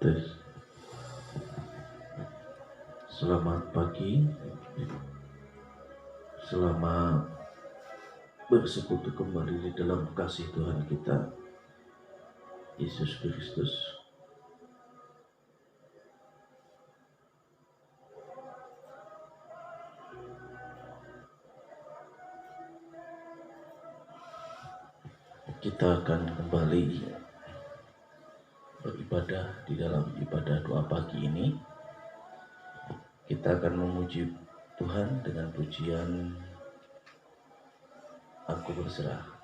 Tes. Selamat pagi. Selamat bersekutu kembali di dalam kasih Tuhan kita Yesus Kristus. Kita akan kembali beribadah di dalam ibadah doa pagi ini. Kita akan memuji Tuhan dengan pujian Aku Berserah.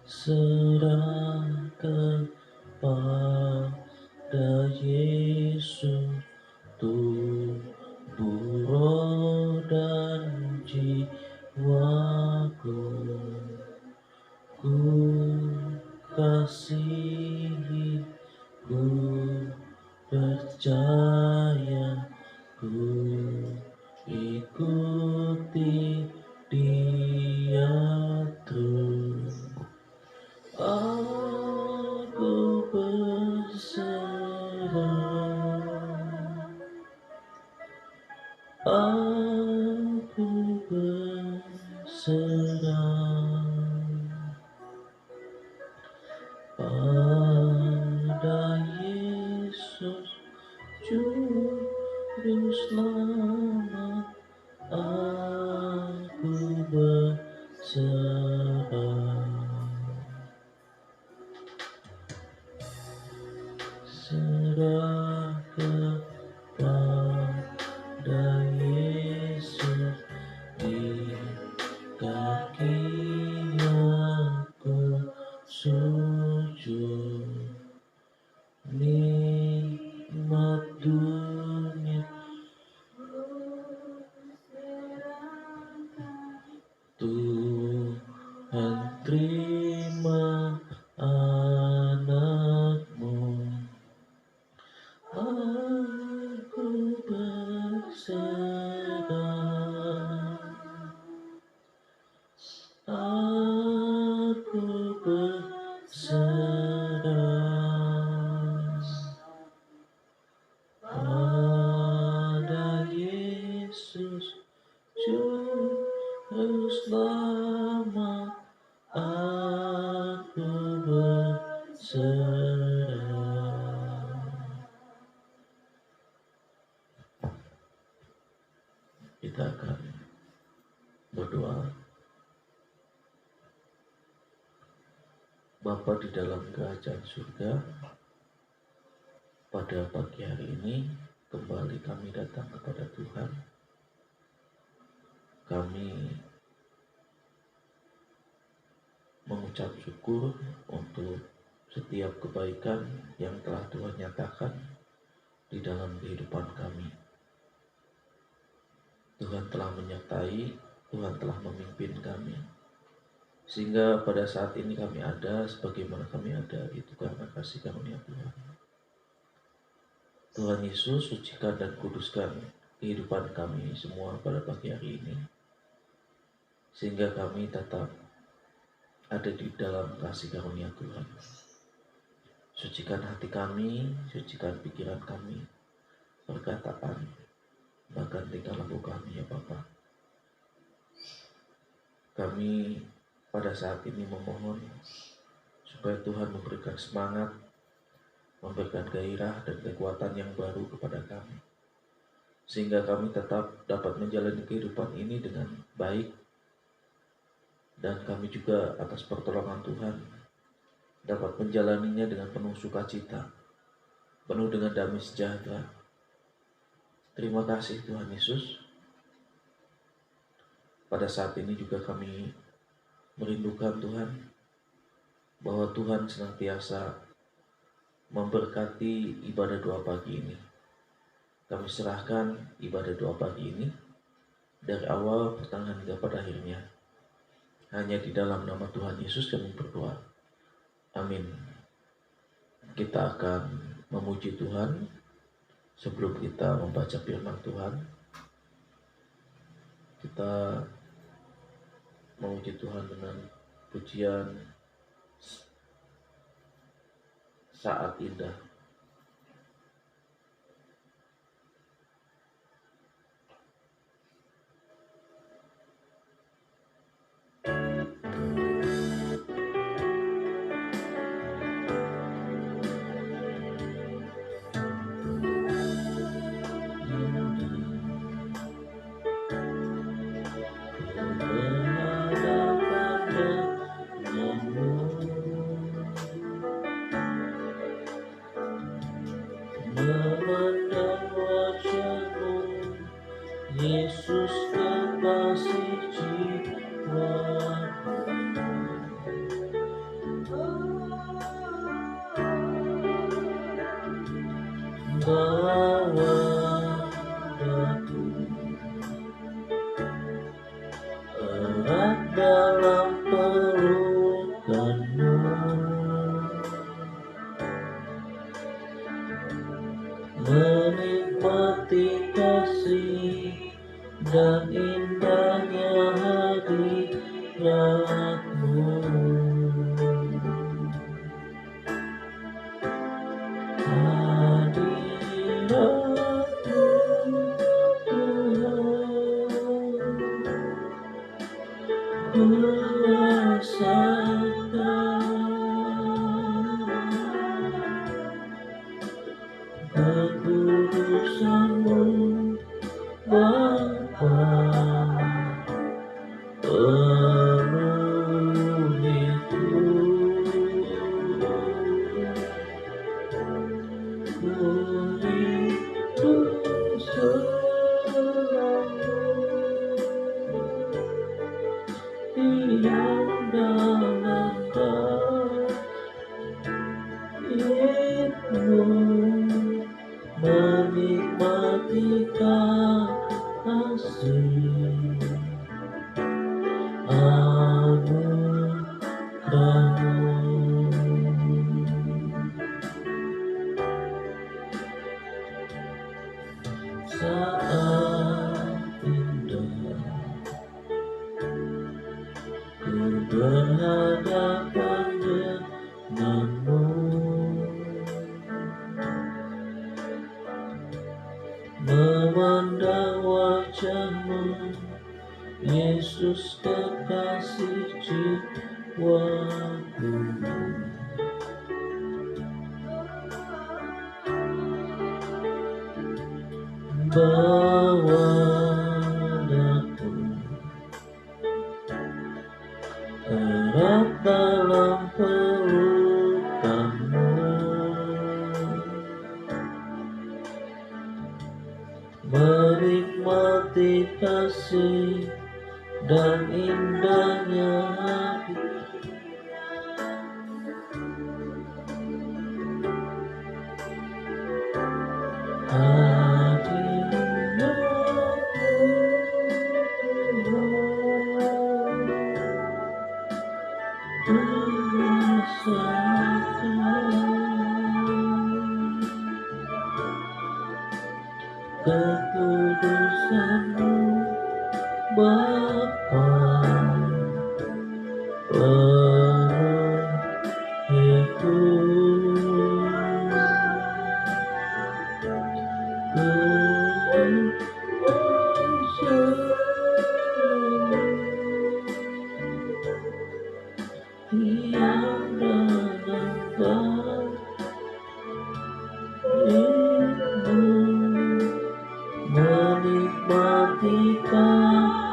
Berserah kepada Yesus, tubuh, roh dan jiwaku. Ku kasihi, ku percaya, ku ikuti Dia terus. Aku berserah, aku berserah pada Yesus Juru Selamat. Aku berserah, serah kepada Yesus, di kaki-Nya ku sujud. Nikmat dunia Tuhan terima anak-Mu. Aku berserah, aku berserah pada Yesus Juru Selamat. Aku berserah. Kita akan berdoa. Bapa di dalam kerajaan surga, pada pagi hari ini kembali kami datang kepada Tuhan. Kami mengucap syukur untuk setiap kebaikan yang telah Tuhan nyatakan di dalam kehidupan kami. Tuhan telah menyertai, Tuhan telah memimpin kami, sehingga pada saat ini kami ada sebagaimana kami ada, itu karena kasih karunia Tuhan. Tuhan Yesus, sucikan dan kuduskan kehidupan kami semua pada pagi hari ini, sehingga kami tetap ada di dalam kasih karunia Tuhan. Sucikan hati kami, sucikan pikiran kami, perkataan, bahkan tingkah laku kami, ya Bapa. Kami pada saat ini memohon supaya Tuhan memberikan semangat, memberikan gairah dan kekuatan yang baru kepada kami, sehingga kami tetap dapat menjalani kehidupan ini dengan baik, dan kami juga atas pertolongan Tuhan dapat menjalaninya dengan penuh sukacita, penuh dengan damai sejahtera. Terima kasih Tuhan Yesus. Pada saat ini juga kami merindukan Tuhan, bahwa Tuhan senantiasa memberkati ibadah doa pagi ini. Kami serahkan ibadah doa pagi ini dari awal, pertengahan hingga pada akhirnya. Hanya di dalam nama Tuhan Yesus kami berdoa. Amin. Kita akan memuji Tuhan sebelum kita membaca firman Tuhan. Kita memuji Tuhan dengan pujian Saat Indah. Memandang wajah-Mu, Yesus kekasih jiwaku. Bawa daku erat dalam pelukan-Mu. Menikmati kasih dan indahnya hadirat-Mu. Hadirat-Mu Tuhan, merasakan kekudusan-Mu Bapa. Penuhiku, ku hidup selalu diam dalam taat-Mu, menikmati kasih anugerah-Mu. Saat indah ku berhadapan denganmu, memandang wajah-Mu, Yesus kekasih jiwaku. Bawa daku erat dalam pelukan-Mu. Menikmati kasih dan indahnya kekudusan-Mu Bapa. Penuhiku, diam dalam taat-Mu, menikmati kasih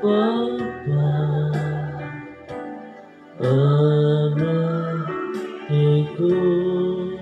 Bapa penuh ikut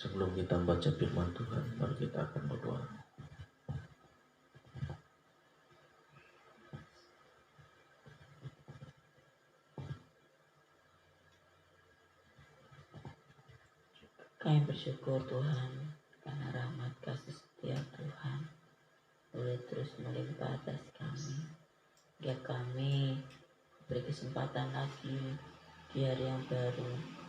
Sebelum kita baca firman Tuhan, mari kita akan berdoa. Kami bersyukur Tuhan karena rahmat kasih setia Tuhan boleh terus melimpah atas kami. Hingga kami beri kesempatan lagi di hari yang baru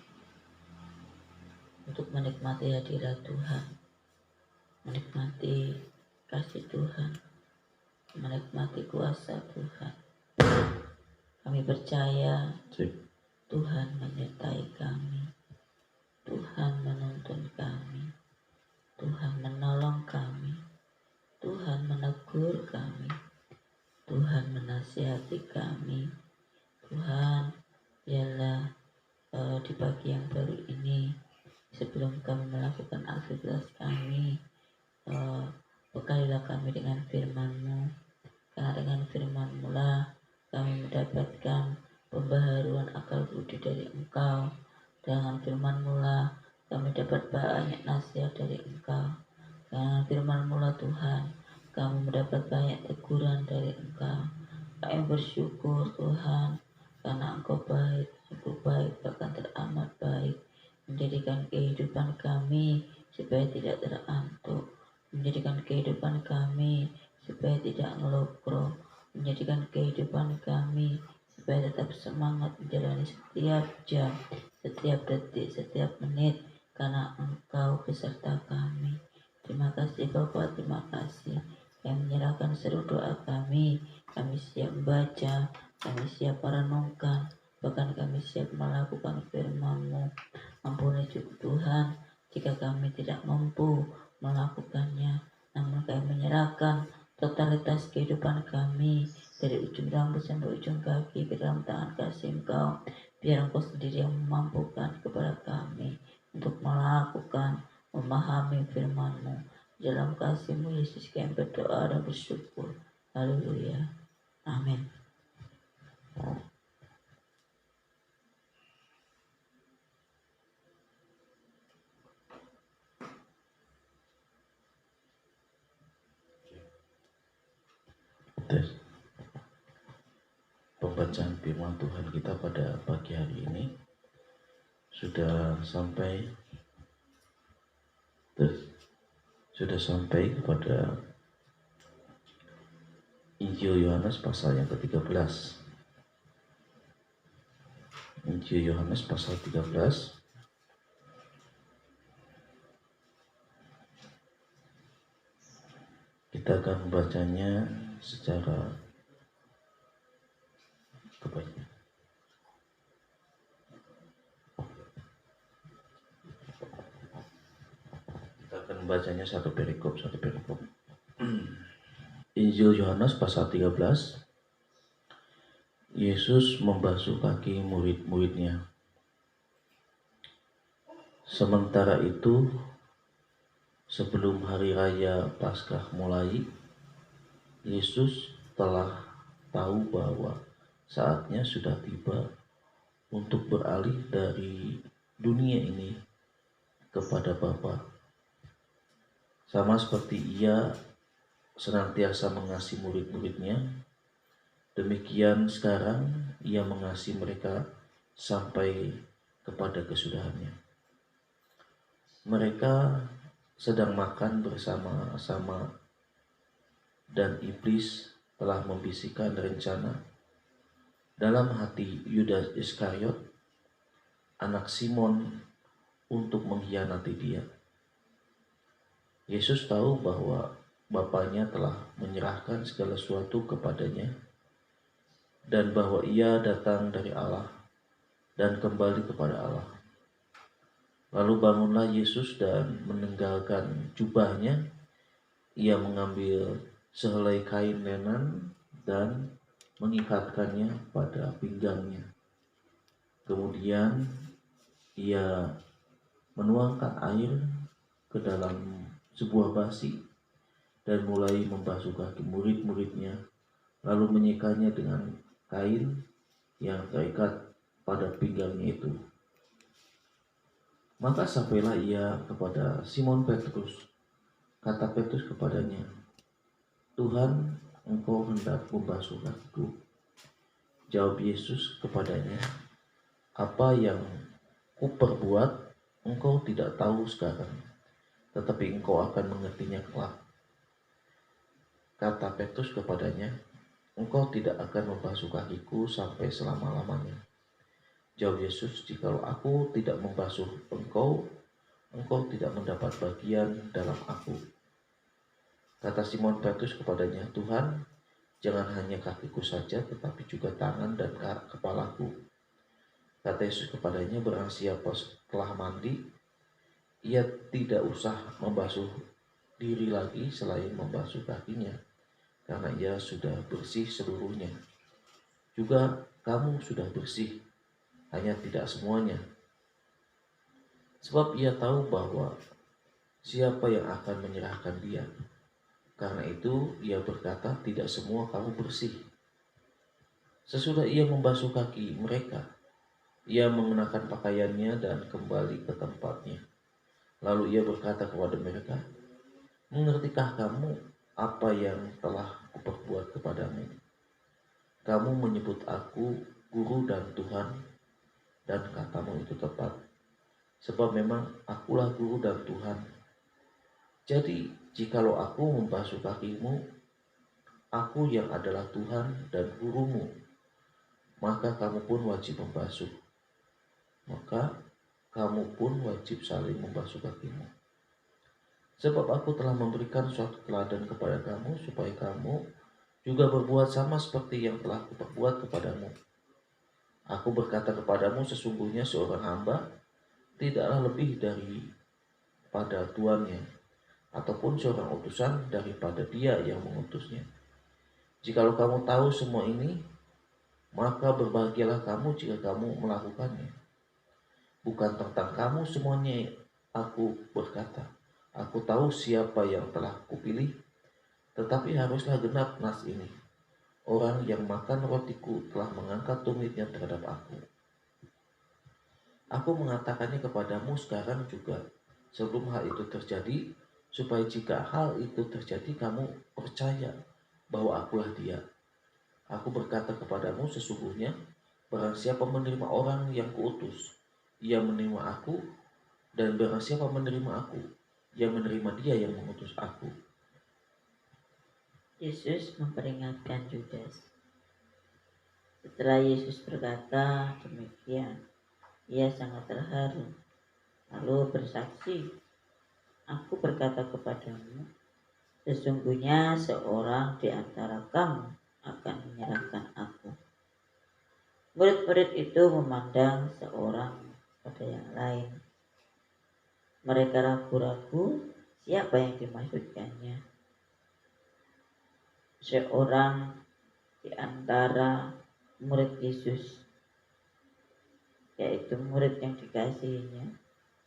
untuk menikmati hadirat Tuhan, menikmati kasih Tuhan, menikmati kuasa Tuhan. Kami percaya Tuhan menyertai kami, Tuhan menuntun kami, Tuhan menolong kami, Tuhan menegur kami, Tuhan menasihati kami. Tuhan, biarlah di pagi yang baru ini, sebelum kami melakukan aktivitas kami, bekalilah kami dengan firman-Mu, karena dengan firman-Mu lah kami mendapatkan pembaharuan akal budi dari Engkau. Dengan firman-Mu lah kami dapat banyak nasihat dari Engkau. Dengan firman-Mu lah Tuhan, kami mendapat banyak teguran dari Engkau. Kami bersyukur Tuhan, karena Engkau baik, bahkan teramat baik, menjadikan kehidupan kami supaya tidak terantuk, menjadikan kehidupan kami supaya tidak ngelokro, menjadikan kehidupan kami supaya tetap semangat menjalani setiap jam, setiap detik, setiap menit, karena Engkau beserta kami. Terima kasih Bapa, terima kasih. Kami menyerahkan seluruh doa kami siap membaca, kami siap merenungkan, bahkan kami siap melakukan firman-Mu. Ampuni Tuhan jika kami tidak mampu melakukannya, namun kami menyerahkan totalitas kehidupan kami dari ujung rambut sampai ujung kaki ke dalam tangan kasih Engkau. Biar Engkau sendiri yang memampukan kepada kami untuk melakukan, memahami firman-Mu. Dalam kasih-Mu Yesus kami berdoa dan bersyukur. Haleluya. Amin. Pembacaan firman Tuhan kita pada pagi hari ini sudah sampai kepada Injil Yohanes pasal yang ke-13. Injil Yohanes pasal 13. Kita akan membacanya secara kebanyakan. Kita akan membacanya satu perikop. Injil Yohanes pasal 13, Yesus membasuh kaki murid-muridnya. Sementara itu, sebelum hari raya Paskah mulai, Yesus telah tahu bahwa saatnya sudah tiba untuk beralih dari dunia ini kepada Bapa. Sama seperti Ia senantiasa mengasihi murid-muridnya, demikian sekarang Ia mengasihi mereka sampai kepada kesudahannya. Mereka sedang makan bersama-sama dan iblis telah membisikkan rencana dalam hati Yudas Iskariot, anak Simon, untuk mengkhianati Dia. Yesus tahu bahwa Bapanya telah menyerahkan segala sesuatu kepadanya dan bahwa Ia datang dari Allah dan kembali kepada Allah. Lalu bangunlah Yesus dan meninggalkan jubahnya. Ia mengambil sehelai kain lenan dan mengikatkannya pada pinggangnya. Kemudian Ia menuangkan air ke dalam sebuah basi dan mulai membasuh kaki murid-muridnya, lalu menyikanya dengan kain yang terikat pada pinggangnya itu. Maka sampailah Ia kepada Simon Petrus. Kata Petrus kepadanya, "Tuhan, Engkau hendak membasuh kakiku?" Jawab Yesus kepadanya, "Apa yang kuperbuat engkau tidak tahu sekarang, tetapi engkau akan mengertinya kelak." Kata Petrus kepadanya, "Engkau tidak akan membasuh kakiku sampai selama-lamanya." Jawab Yesus, "Jikalau aku tidak membasuh engkau, engkau tidak mendapat bagian dalam aku." Kata Simon Petrus kepadanya, "Tuhan, jangan hanya kakiku saja, tetapi juga tangan dan kepalaku." Kata Yesus kepadanya, "Barang siapa telah mandi, ia tidak usah membasuh diri lagi selain membasuh kakinya, karena ia sudah bersih seluruhnya. Juga kamu sudah bersih, hanya tidak semuanya." Sebab Ia tahu bahwa siapa yang akan menyerahkan Dia. Karena itu Ia berkata, "Tidak semua kamu bersih." Sesudah Ia membasuh kaki mereka, Ia mengenakan pakaiannya dan kembali ke tempatnya. Lalu Ia berkata kepada mereka, "Mengertikah kamu apa yang telah kuperbuat kepadamu? Kamu menyebut aku guru dan Tuhan, dan katamu itu tepat. Sebab memang akulah guru dan Tuhan. Jadi jikalau aku membasuh kakimu, aku yang adalah Tuhan dan gurumu, maka kamu pun wajib membasuh. Maka kamu pun wajib saling membasuh kakimu. Sebab aku telah memberikan suatu teladan kepada kamu, supaya kamu juga berbuat sama seperti yang telah kuperbuat kepadamu. Aku berkata kepadamu, sesungguhnya seorang hamba tidaklah lebih daripada tuannya, ataupun seorang utusan daripada dia yang mengutusnya. Jikalau kamu tahu semua ini, maka berbahagialah kamu jika kamu melakukannya. Bukan tentang kamu semuanya aku berkata. Aku tahu siapa yang telah kupilih, tetapi haruslah genap nas ini. Orang yang makan rotiku telah mengangkat tumitnya terhadap aku. Aku mengatakannya kepadamu sekarang juga, sebelum hal itu terjadi, supaya jika hal itu terjadi kamu percaya bahwa akulah Dia. Aku berkata kepadamu, sesungguhnya barang siapa menerima orang yang kuutus, ia menerima aku, dan barang siapa menerima aku, ia menerima Dia yang mengutus aku. Yesus memperingatkan Yudas. Setelah Yesus berkata demikian, ia sangat terharu, lalu bersaksi, "Aku berkata kepadamu, sesungguhnya seorang di antara kamu akan menyerahkan aku." Murid-murid itu memandang seorang pada yang lain. Mereka ragu-ragu siapa yang dimaksudkannya. seorang di antara murid Yesus, yaitu murid yang dikasihinya,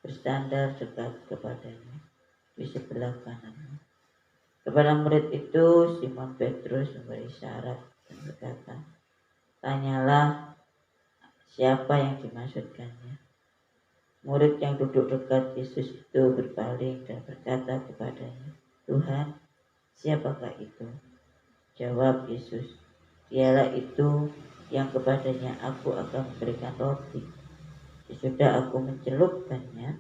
bersandar dekat kepadanya di sebelah kanannya. Kepada murid itu Simon Petrus memberi syarat dan berkata, "Tanyalah siapa yang dimaksudkannya." Murid yang duduk dekat Yesus itu berpaling dan berkata kepadanya, "Tuhan, siapakah itu?" Jawab Yesus, "Dialah itu yang kepadanya aku akan memberikan roti." Sesudah aku mencelupkannya,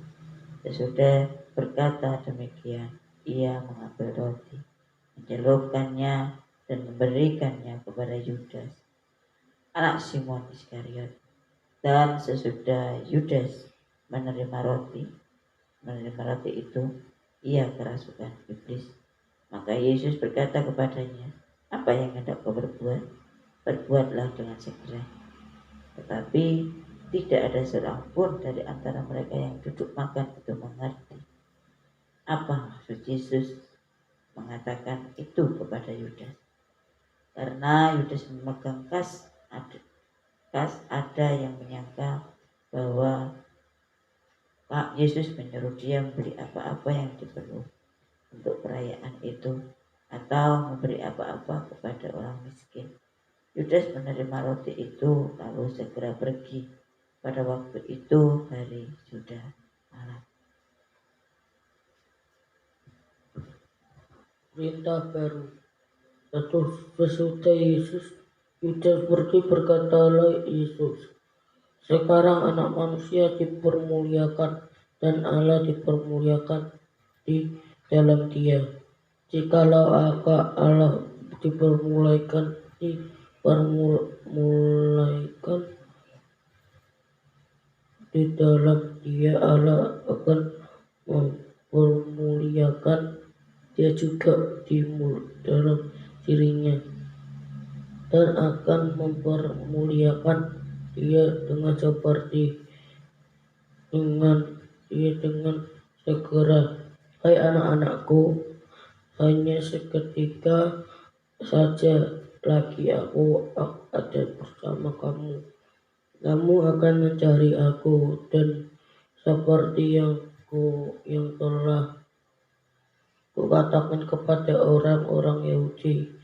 sesudah berkata demikian, ia mengambil roti, mencelupkannya dan memberikannya kepada Yudas, anak Simon Iskariot. Dan sesudah Yudas menerima roti itu, ia kerasukan iblis. Maka Yesus berkata kepadanya, "Apa yang hendak kau berbuat? Berbuatlah dengan segera." Tetapi tidak ada seorang pun dari antara mereka yang duduk makan itu mengerti apa maksud Yesus mengatakan itu kepada Yudas. Karena Yudas memegang kas, ada yang menyangka bahwa Pak Yesus menyuruh dia membeli apa-apa yang diperlukan untuk perayaan itu, atau memberi apa-apa kepada orang miskin. Yudas menerima roti itu lalu segera pergi. Pada waktu itu hari sudah malam. Perintah baru. Sesudah Yesus, Yudas pergi, berkatalah Yesus, "Sekarang anak manusia dipermuliakan dan Allah dipermuliakan di dalam dia. Jikalau Allah dipermuliakan di dalam dia, Allah akan mempermuliakan dia juga di dalam dirinya, dan akan mempermuliakan dia dengan segera. Hai anak-anakku, hanya seketika saja lagi aku ada bersama kamu. Kamu akan mencari aku, dan seperti yang telah kukatakan kepada orang-orang Yahudi,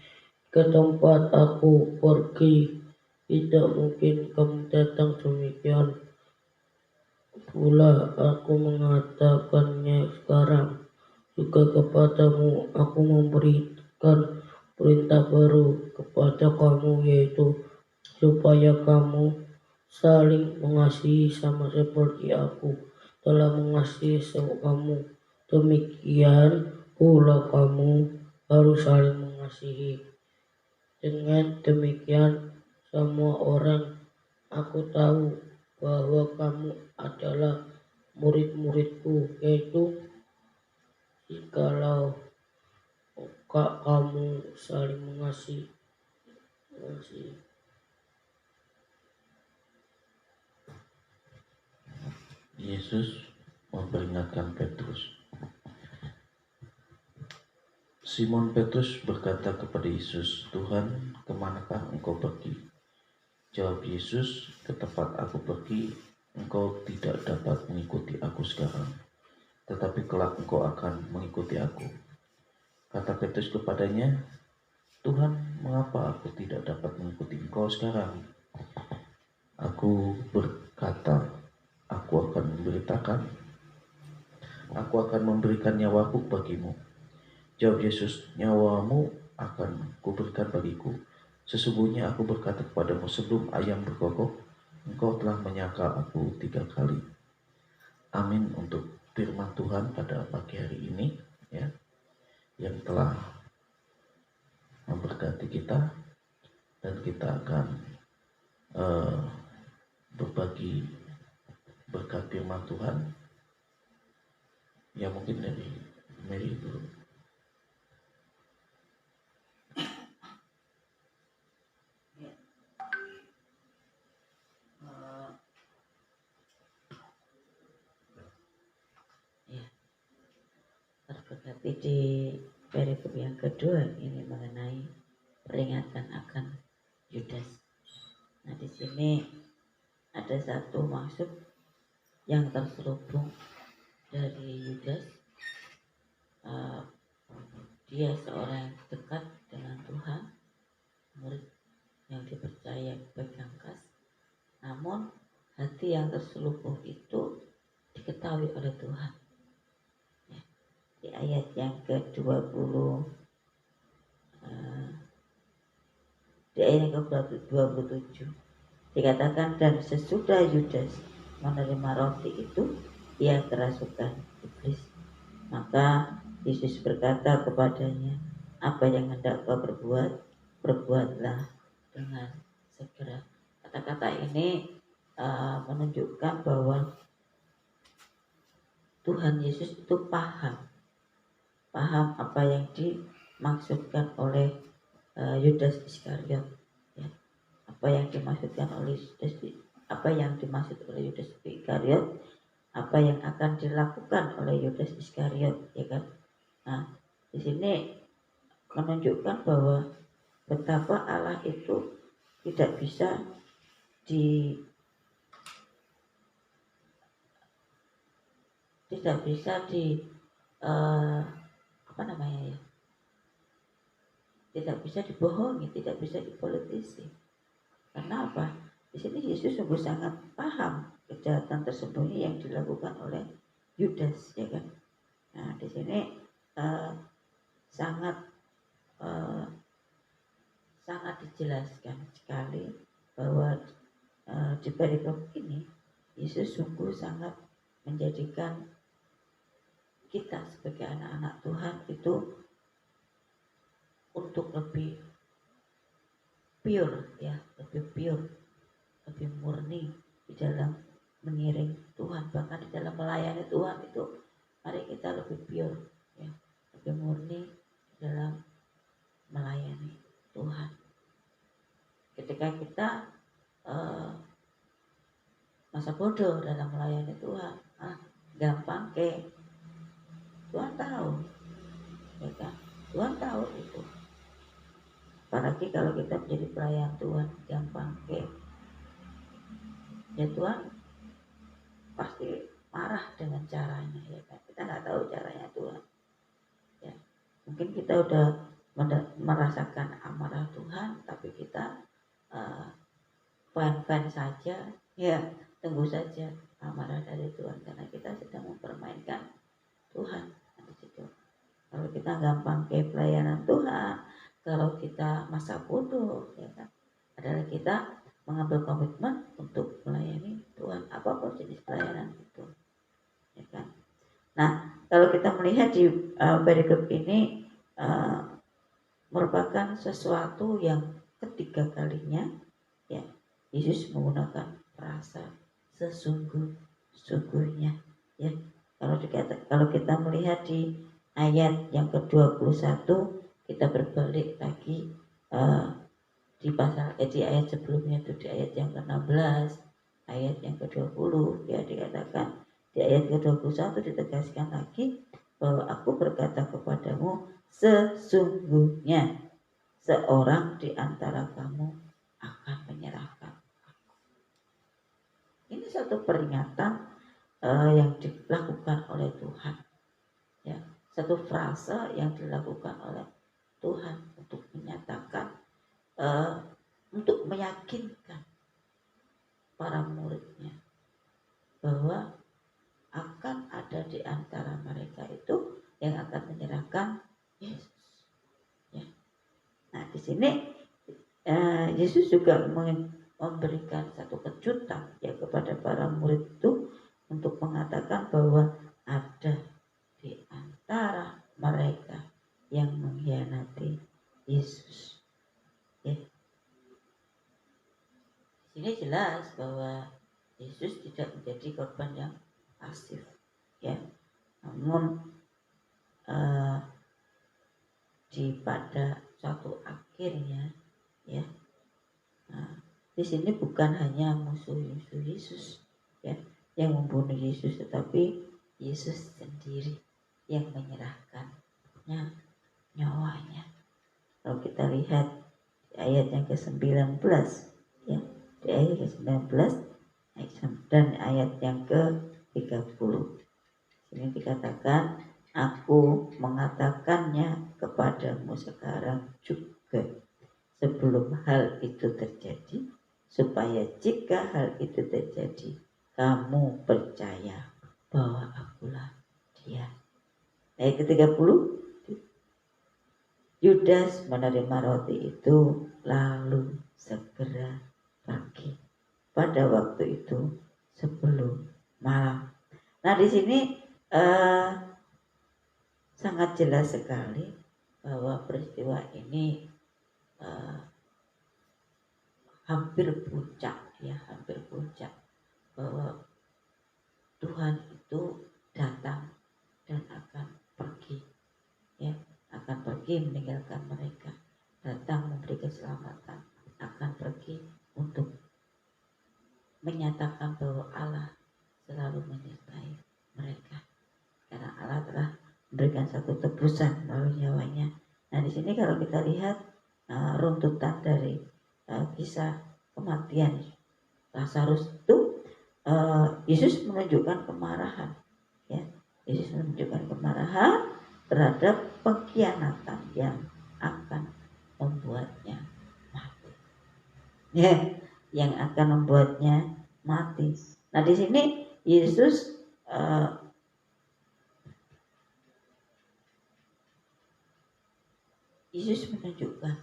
ke tempat aku pergi, tidak mungkin kamu datang. Demikian pula aku mengatakannya sekarang juga kepadamu. Aku memberikan perintah baru kepada kamu, yaitu supaya kamu saling mengasihi sama seperti aku telah mengasihi kamu. Demikian pula kamu harus saling mengasihi. Dengan demikian semua orang aku tahu bahwa kamu adalah murid-muridku, yaitu jikalau kamu saling mengasihi. Yesus memperingatkan Petrus. Simon Petrus berkata kepada Yesus, "Tuhan, kemanakah engkau pergi?" Jawab Yesus, "Ke tempat aku pergi, engkau tidak dapat mengikuti aku sekarang, tetapi kelak engkau akan mengikuti aku." Kata Petrus kepadanya, "Tuhan, mengapa aku tidak dapat mengikuti engkau sekarang? Aku berkata, aku akan memberikan nyawaku bagimu." Jawab Yesus, "Nyawamu akan kuberikan bagiku. Sesungguhnya aku berkata kepadamu, sebelum ayam berkokok, engkau telah menyangkal aku 3 kali." Amin untuk firman Tuhan pada pagi hari ini, ya, yang telah memberkati kita, dan kita akan berbagi berkat firman Tuhan. Ya, mungkin dari Mary dulu. Terberkati di perikop yang kedua ini mengenai peringatan akan Yudas. Nah, di sini ada satu maksud yang terselubung dari Yudas. Dia seorang yang dekat dengan Tuhan, murid yang dipercaya pegang kas. Namun hati yang terselubung itu diketahui oleh Tuhan. Ya, di ayat yang ke-20, di ayat yang ke-27 dikatakan, dan sesudah Yudas menerima roti itu, ia kerasukan iblis. Maka Yesus berkata kepadanya, apa yang hendak kau berbuat, berbuatlah dengan segera. Kata-kata ini menunjukkan bahwa Tuhan Yesus itu paham apa yang dimaksudkan oleh Yudas Iskariot, ya. Apa yang dimaksud oleh Yudas Iskariot, apa yang akan dilakukan oleh Yudas Iskariot, ya kan? Nah, di sini menunjukkan bahwa betapa Allah itu tidak bisa tidak bisa dibohongi, tidak bisa dipolitisi. Karena apa? Di sini Yesus sungguh sangat paham kejahatan tersembunyi yang dilakukan oleh Yudas, ya kan? Nah, di sini sangat dijelaskan sekali bahwa di perikop ini Yesus sungguh sangat menjadikan kita sebagai anak-anak Tuhan itu untuk lebih pure, ya, lebih murni di dalam mengiring Tuhan, bahkan di dalam melayani Tuhan itu mari kita lebih pure, ya, lebih murni dalam melayani Tuhan. Ketika kita masa bodoh dalam melayani Tuhan, gampang ke Tuhan tahu, ya kan? Tuhan tahu itu. Apalagi kalau kita menjadi pelayan Tuhan, gampang ke, ya Tuhan pasti marah dengan caranya, ya kan? Kita nggak tahu caranya Tuhan, ya. Mungkin kita udah merasakan amarah Tuhan, tapi kita fan saja, ya, tunggu saja amarah dari Tuhan, karena kita sedang mempermainkan Tuhan di situ. Kalau kita gampang ke pelayanan Tuhan, kalau kita masa bodoh, ya kan, adalah kita mengambil komitmen untuk melayani Tuhan, apapun jenis pelayanan itu, ya kan. Nah, kalau kita melihat di perikop ini merupakan sesuatu yang ketiga kalinya, ya, Yesus menggunakan frasa sesungguhnya, ya. Kalau kita melihat di ayat yang ke-21, kita berbalik lagi di ayat sebelumnya itu, di ayat yang ke-16, ayat yang ke-20, ya, dikatakan di ayat ke-21 ditegaskan lagi bahwa aku berkata kepadamu, sesungguhnya seorang di antara kamu akan menyerahkan aku. Ini satu peringatan yang dilakukan oleh Tuhan, ya, satu frase yang dilakukan oleh Tuhan untuk menyatakan, untuk meyakinkan para muridnya bahwa akan ada di antara mereka itu yang akan menyerahkan Yesus, ya. Nah, di sini Yesus juga memberikan satu kejutan, ya, kepada para murid itu untuk mengatakan bahwa ada di antara mereka yang mengkhianati Yesus, ya. Di sini jelas bahwa Yesus tidak menjadi korban yang pasif, ya. Namun pada suatu akhirnya, ya, di sini bukan hanya musuh-musuh Yesus, ya, yang membunuh Yesus, tetapi Yesus sendiri yang menyerahkan nyawanya. Kalau kita lihat ayat yang ke-19 ya, di ayat ke-19 dan ayat yang ke-30. Ini dikatakan, aku mengatakannya kepadamu sekarang juga sebelum hal itu terjadi, supaya jika hal itu terjadi kamu percaya bahwa akulah dia. Ayat ke-30, Yudas menerima roti itu lalu segera pergi pada waktu itu sebelum malam. Nah, di sini sangat jelas sekali bahwa peristiwa ini hampir puncak bahwa Tuhan itu datang dan akan pergi, ya, akan pergi meninggalkan mereka, datang memberi keselamatan, akan pergi untuk menyatakan bahwa Allah selalu menyertai mereka, karena Allah telah memberikan satu tebusan melalui nyawanya. Nah, di sini kalau kita lihat runtutan dari kisah kematian Lazarus itu, Yesus menunjukkan kemarahan, ya. Yesus menunjukkan kemarahan terhadap pengkhianatan yang akan membuatnya mati, ya, yang akan membuatnya mati. Nah, di sini Yesus menunjukkan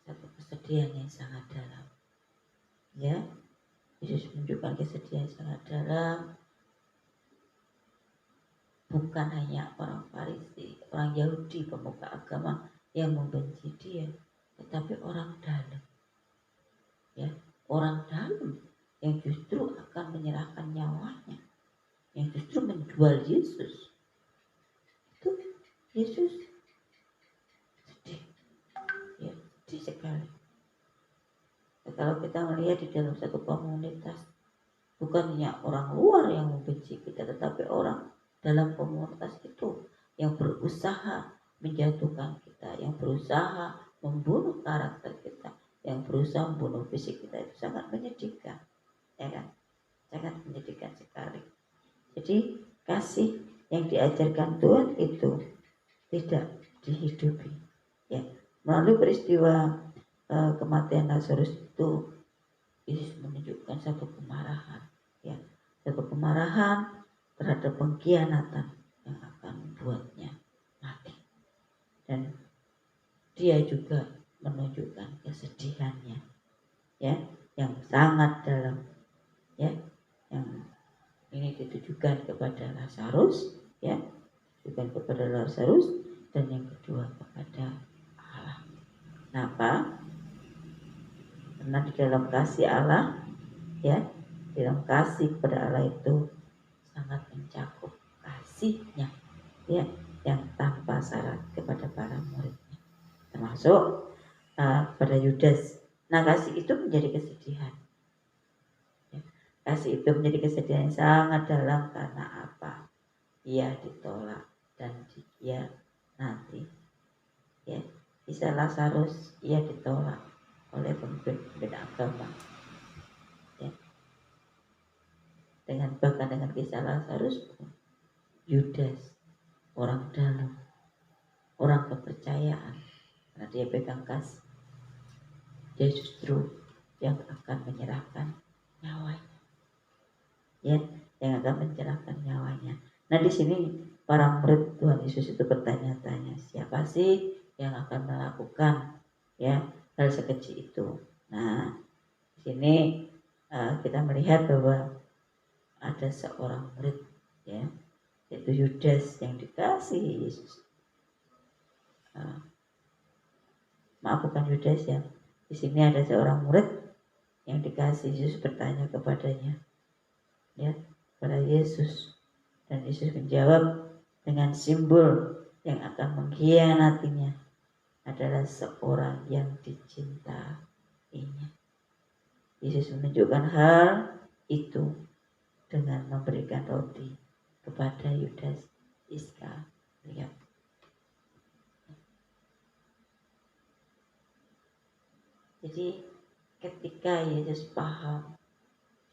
satu kesedihan yang sangat dalam, ya. Yesus menunjukkan kesedihan yang sangat dalam, bukan hanya orang Farisi, orang Yahudi, pemuka agama yang membenci dia, tetapi orang dalam, ya, orang dalam yang justru akan menyerahkan nyawanya, yang justru menjual Yesus. Itu Yesus sedih, ya, sedih sekali. Kalau kita melihat di dalam satu komunitas, bukan hanya orang luar yang membenci kita, tetapi orang dalam komunitas itu yang berusaha menjatuhkan kita, yang berusaha membunuh karakter kita, yang berusaha membunuh fisik kita, itu sangat menyedihkan, ya kan? Sangat menyedihkan sekali. Jadi kasih yang diajarkan Tuhan itu tidak dihidupi, ya. Melalui peristiwa kematian Lazarus itu, Yesus menunjukkan satu kemarahan, ya, satu kemarahan terhadap pengkhianatan yang akan membuatnya mati. Dan dia juga menunjukkan kesedihannya, ya, yang sangat dalam, ya, yang ini ditujukan kepada Lazarus, ya, ditujukan kepada Lazarus, dan yang kedua kepada Allah. Kenapa? Karena di dalam kasih Allah, ya, di dalam kasih kepada Allah itu sangat mencakup kasihnya, ya, yang tanpa syarat kepada para muridnya, termasuk pada Yudas. Nah, kasih itu menjadi kesedihan, ya. Kasih itu menjadi kesedihan yang sangat dalam karena apa? Ia ditolak dan dia nanti, ya, kisah Lazarus, ia ditolak oleh pemimpin agama, ya. Bahkan dengan kisah Lazarus, Yudas, orang dalam, orang kepercayaan, karena dia pegang kasih, dia justru yang akan menyerahkan nyawanya, ya, yang akan menyerahkan nyawanya. Nah, di sini para murid Tuhan Yesus itu bertanya-tanya, siapa sih yang akan melakukan, ya, hal sekecil itu. Nah, di sini kita melihat bahwa ada seorang murid, ya, yaitu Yudas yang dikasihi Yesus. Maaf, bukan Yudas, ya. Di sini ada seorang murid yang dikasihi Yesus bertanya kepadanya, ya, kepada Yesus, dan Yesus menjawab dengan simbol yang akan mengkhianatinya adalah seorang yang dicintainya. Yesus menunjukkan hal itu dengan memberikan roti kepada Yudas Iskariot. Jadi ketika Yesus paham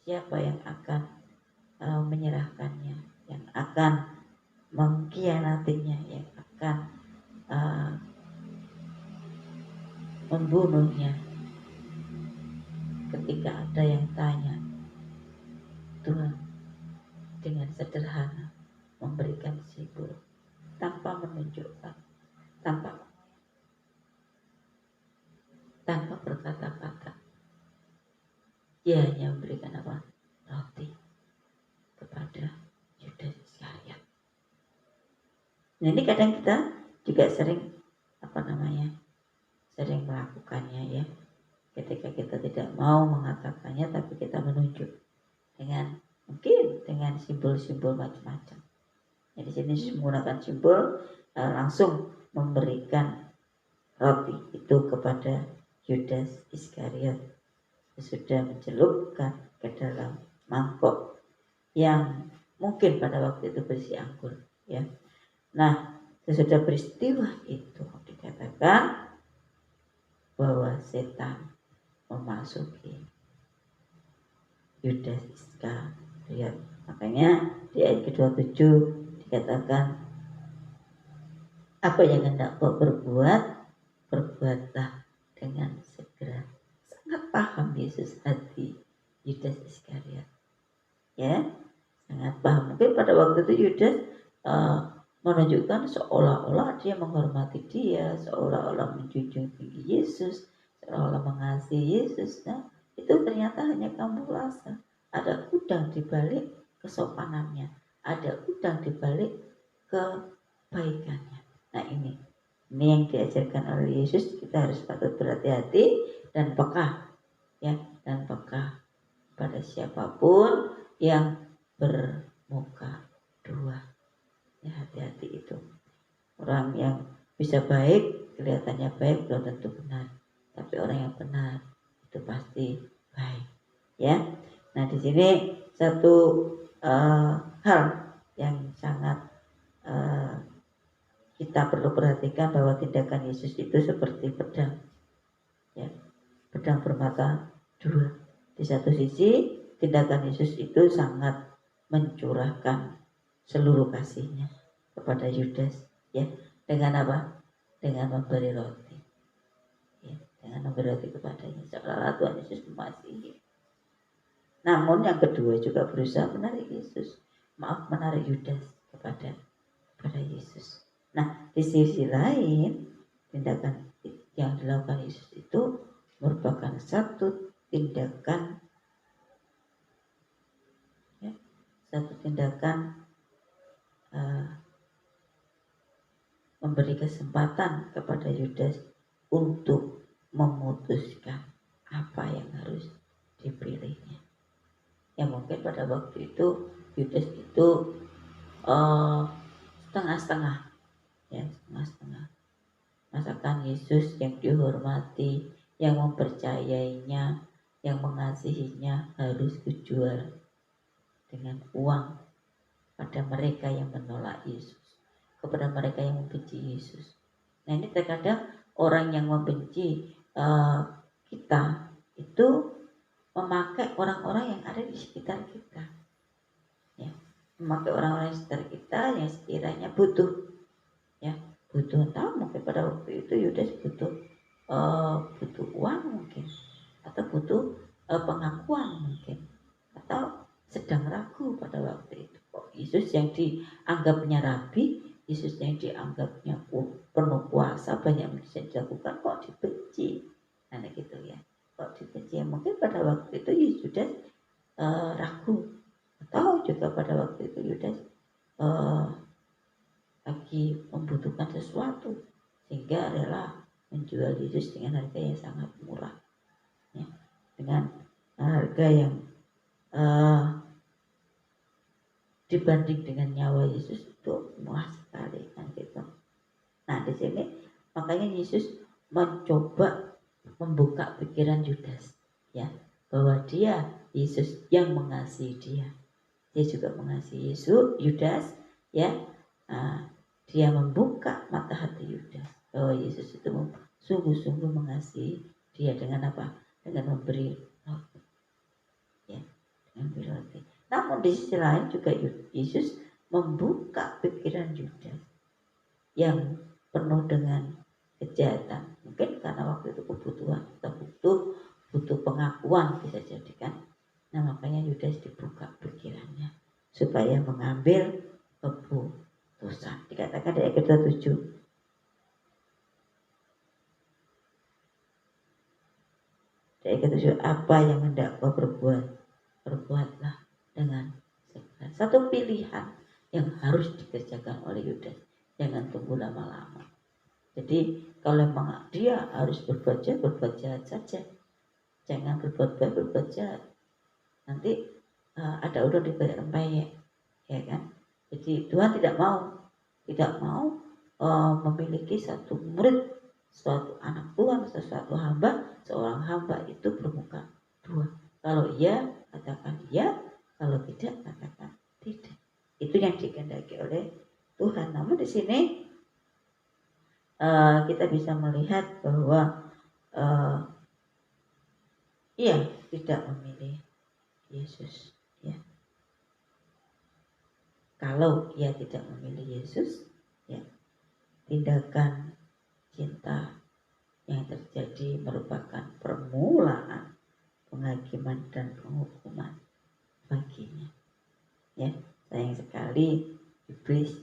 siapa yang akan menyerahkannya, yang akan mengkhianatinya, yang akan membunuhnya, ketika ada yang tanya, Tuhan dengan sederhana memberikan simbol tanpa menunjukkan, tanpa berkata-kata. Dia hanya memberikan apa? Roti kepada Yudas Iskariot. Nah, ini kadang kita juga sering sering melakukannya ya. Ketika kita tidak mau mengatakannya, tapi kita menunjuk mungkin dengan simbol-simbol macam-macam. Jadi di sini menggunakan simbol, langsung memberikan roti itu kepada Yudas Iskariot, sudah mencelupkan ke dalam mangkok yang mungkin pada waktu itu berisi anggur ya. Nah, sesudah peristiwa itu dikatakan bahwa setan memasuki Yudas Iskariot. Makanya di ayat ke-27 dikatakan, apa yang hendak kau berbuat, perbuatlah dengan segera. Sangat paham Yesus hati Yudas Iskariot. Ya, sangat paham. Mungkin pada waktu itu Yudas menunjukkan seolah-olah dia menghormati dia, seolah-olah menjunjung tinggi Yesus, seolah-olah mengasihi Yesus. Nah, itu ternyata hanya kambuh rasa. Ada udang di balik kesopanannya, ada udang di balik kebaikannya. Nah, ini yang diajarkan oleh Yesus. Kita harus patut berhati-hati dan peka ya, dan peka pada siapapun yang bermuka dua. Ya, hati-hati itu. Orang yang bisa baik, kelihatannya baik belum tentu benar. Tapi orang yang benar itu pasti baik. Ya. Nah, di sini satu hal yang sangat kita perlu perhatikan, bahwa tindakan Yesus itu seperti pedang. Ya. Pedang bermata dua. Di satu sisi tindakan Yesus itu sangat mencurahkan seluruh kasihnya kepada Yudas ya, dengan apa? Dengan memberi roti ya, dengan memberi roti kepadanya, seolah-olah Tuhan Yesus mengasihi. Namun yang kedua juga berusaha menarik Yudas kepada Yesus. Nah, di sisi lain tindakan yang dilakukan Yesus itu merupakan satu tindakan memberi kesempatan kepada Yudas untuk memutuskan apa yang harus dipilihnya. Ya, mungkin pada waktu itu Yudas itu setengah-setengah. Masakan Yesus yang dihormati, yang mempercayainya, yang mengasihinya harus dijual dengan uang pada mereka yang menolak Yesus, kepada mereka yang membenci Yesus. Nah, ini terkadang orang yang membenci kita itu memakai orang-orang yang ada di sekitar kita, ya, memakai orang-orang di sekitar kita yang sekiranya butuh entah mungkin pada waktu itu Yudas butuh uang mungkin, atau butuh pengakuan mungkin, atau sedang ragu pada waktu itu. Kok Yesus yang dianggapnya rabi, Yesus yang dianggapnya penuh kuasa, banyak yang bisa dilakukan, kok dibenci? Nah, gitu ya, kok dibenci? Mungkin pada waktu itu Yudas ragu, atau juga pada waktu itu Yudas lagi membutuhkan sesuatu sehingga rela menjual Yesus dengan harga yang sangat murah ya, dengan harga yang dibanding dengan nyawa Yesus itu murah sekali kan gitu. Nah, di sini makanya Yesus mencoba membuka pikiran Yudas ya, bahwa Yesus yang mengasihi dia juga mengasihi Yudas ya. Dia membuka mata hati Yudas bahwa Yesus itu sungguh-sungguh mengasihi dia dengan apa? Dengan memberi roti. Ya, dengan memberi roti. Namun di sisi lain juga Yesus membuka pikiran Yudas yang penuh dengan kejahatan. Mungkin karena waktu itu kebutuhan atau butuh pengakuan bisa jadi kan. Nah makanya Yudas dibuka pikirannya supaya mengambil keputusan. Dikatakan di ayat ke-7. Di ayat ke-7, apa yang hendak kau berbuat, perbuatlah dengan segera. Satu pilihan yang harus dikerjakan oleh Yudas. Jangan tunggu lama-lama. Jadi kalau memang dia harus berbuat jahat saja. Jangan berbuat baik, berbuat jahat. Nanti ada udah dibayar rempeyek, ya kan? Jadi Tuhan tidak mau memiliki satu murid, suatu anak Tuhan, sesuatu hamba, seorang hamba itu bermuka dua. Kalau iya katakan iya, kalau tidak katakan tidak. Itu yang dikehendaki oleh Tuhan. Namun di sini kita bisa melihat bahwa ia tidak memilih Yesus. Ya. Kalau ia tidak memilih Yesus, ya, tindakan cinta yang terjadi merupakan permulaan penghakiman dan penghukuman baginya. Ya, sayang sekali iblis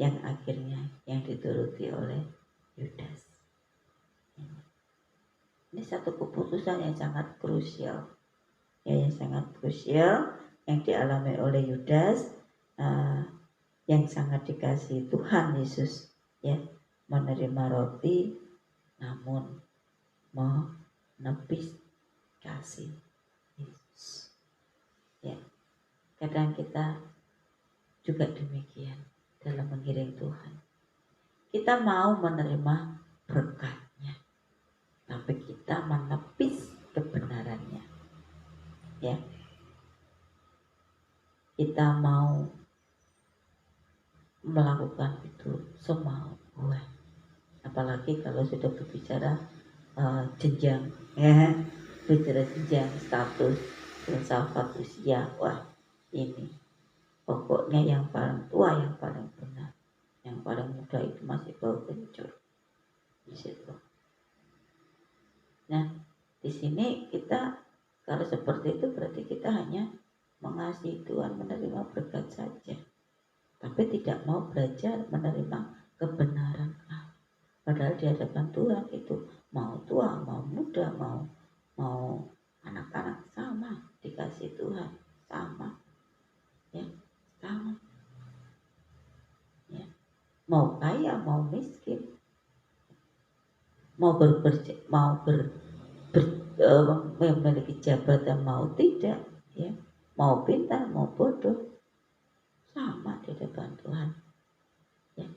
yang akhirnya yang dituruti oleh Yudas. Ini satu keputusan yang sangat krusial, ya, yang sangat krusial yang dialami oleh Yudas, yang sangat dikasihi Tuhan Yesus, ya, menerima roti namun menepis kasih Yesus. Ya, kadang kita juga demikian dalam mengiring Tuhan. Kita mau menerima berkatnya, tapi kita menepis kebenarannya. Ya, kita mau melakukan itu semau gue. Apalagi kalau sudah berbicara jenjang, ya, bicara jenjang status, filsafat usia, wah ini pokoknya yang paling tua yang paling benar, yang paling muda itu masih bau kencur di situ. Nah, di sini kita kalau seperti itu berarti kita hanya mengasihi Tuhan, menerima berkat saja, tapi tidak mau belajar menerima kebenaran Allah. Padahal di hadapan Tuhan itu mau tua, mau muda, mau anak-anak sama dikasih Tuhan, sama, ya, sama, ya, mau kaya, mau miskin, mau memiliki jabatan, mau tidak, ya, mau pintar, mau bodoh, sama di hadapan Tuhan. Ya.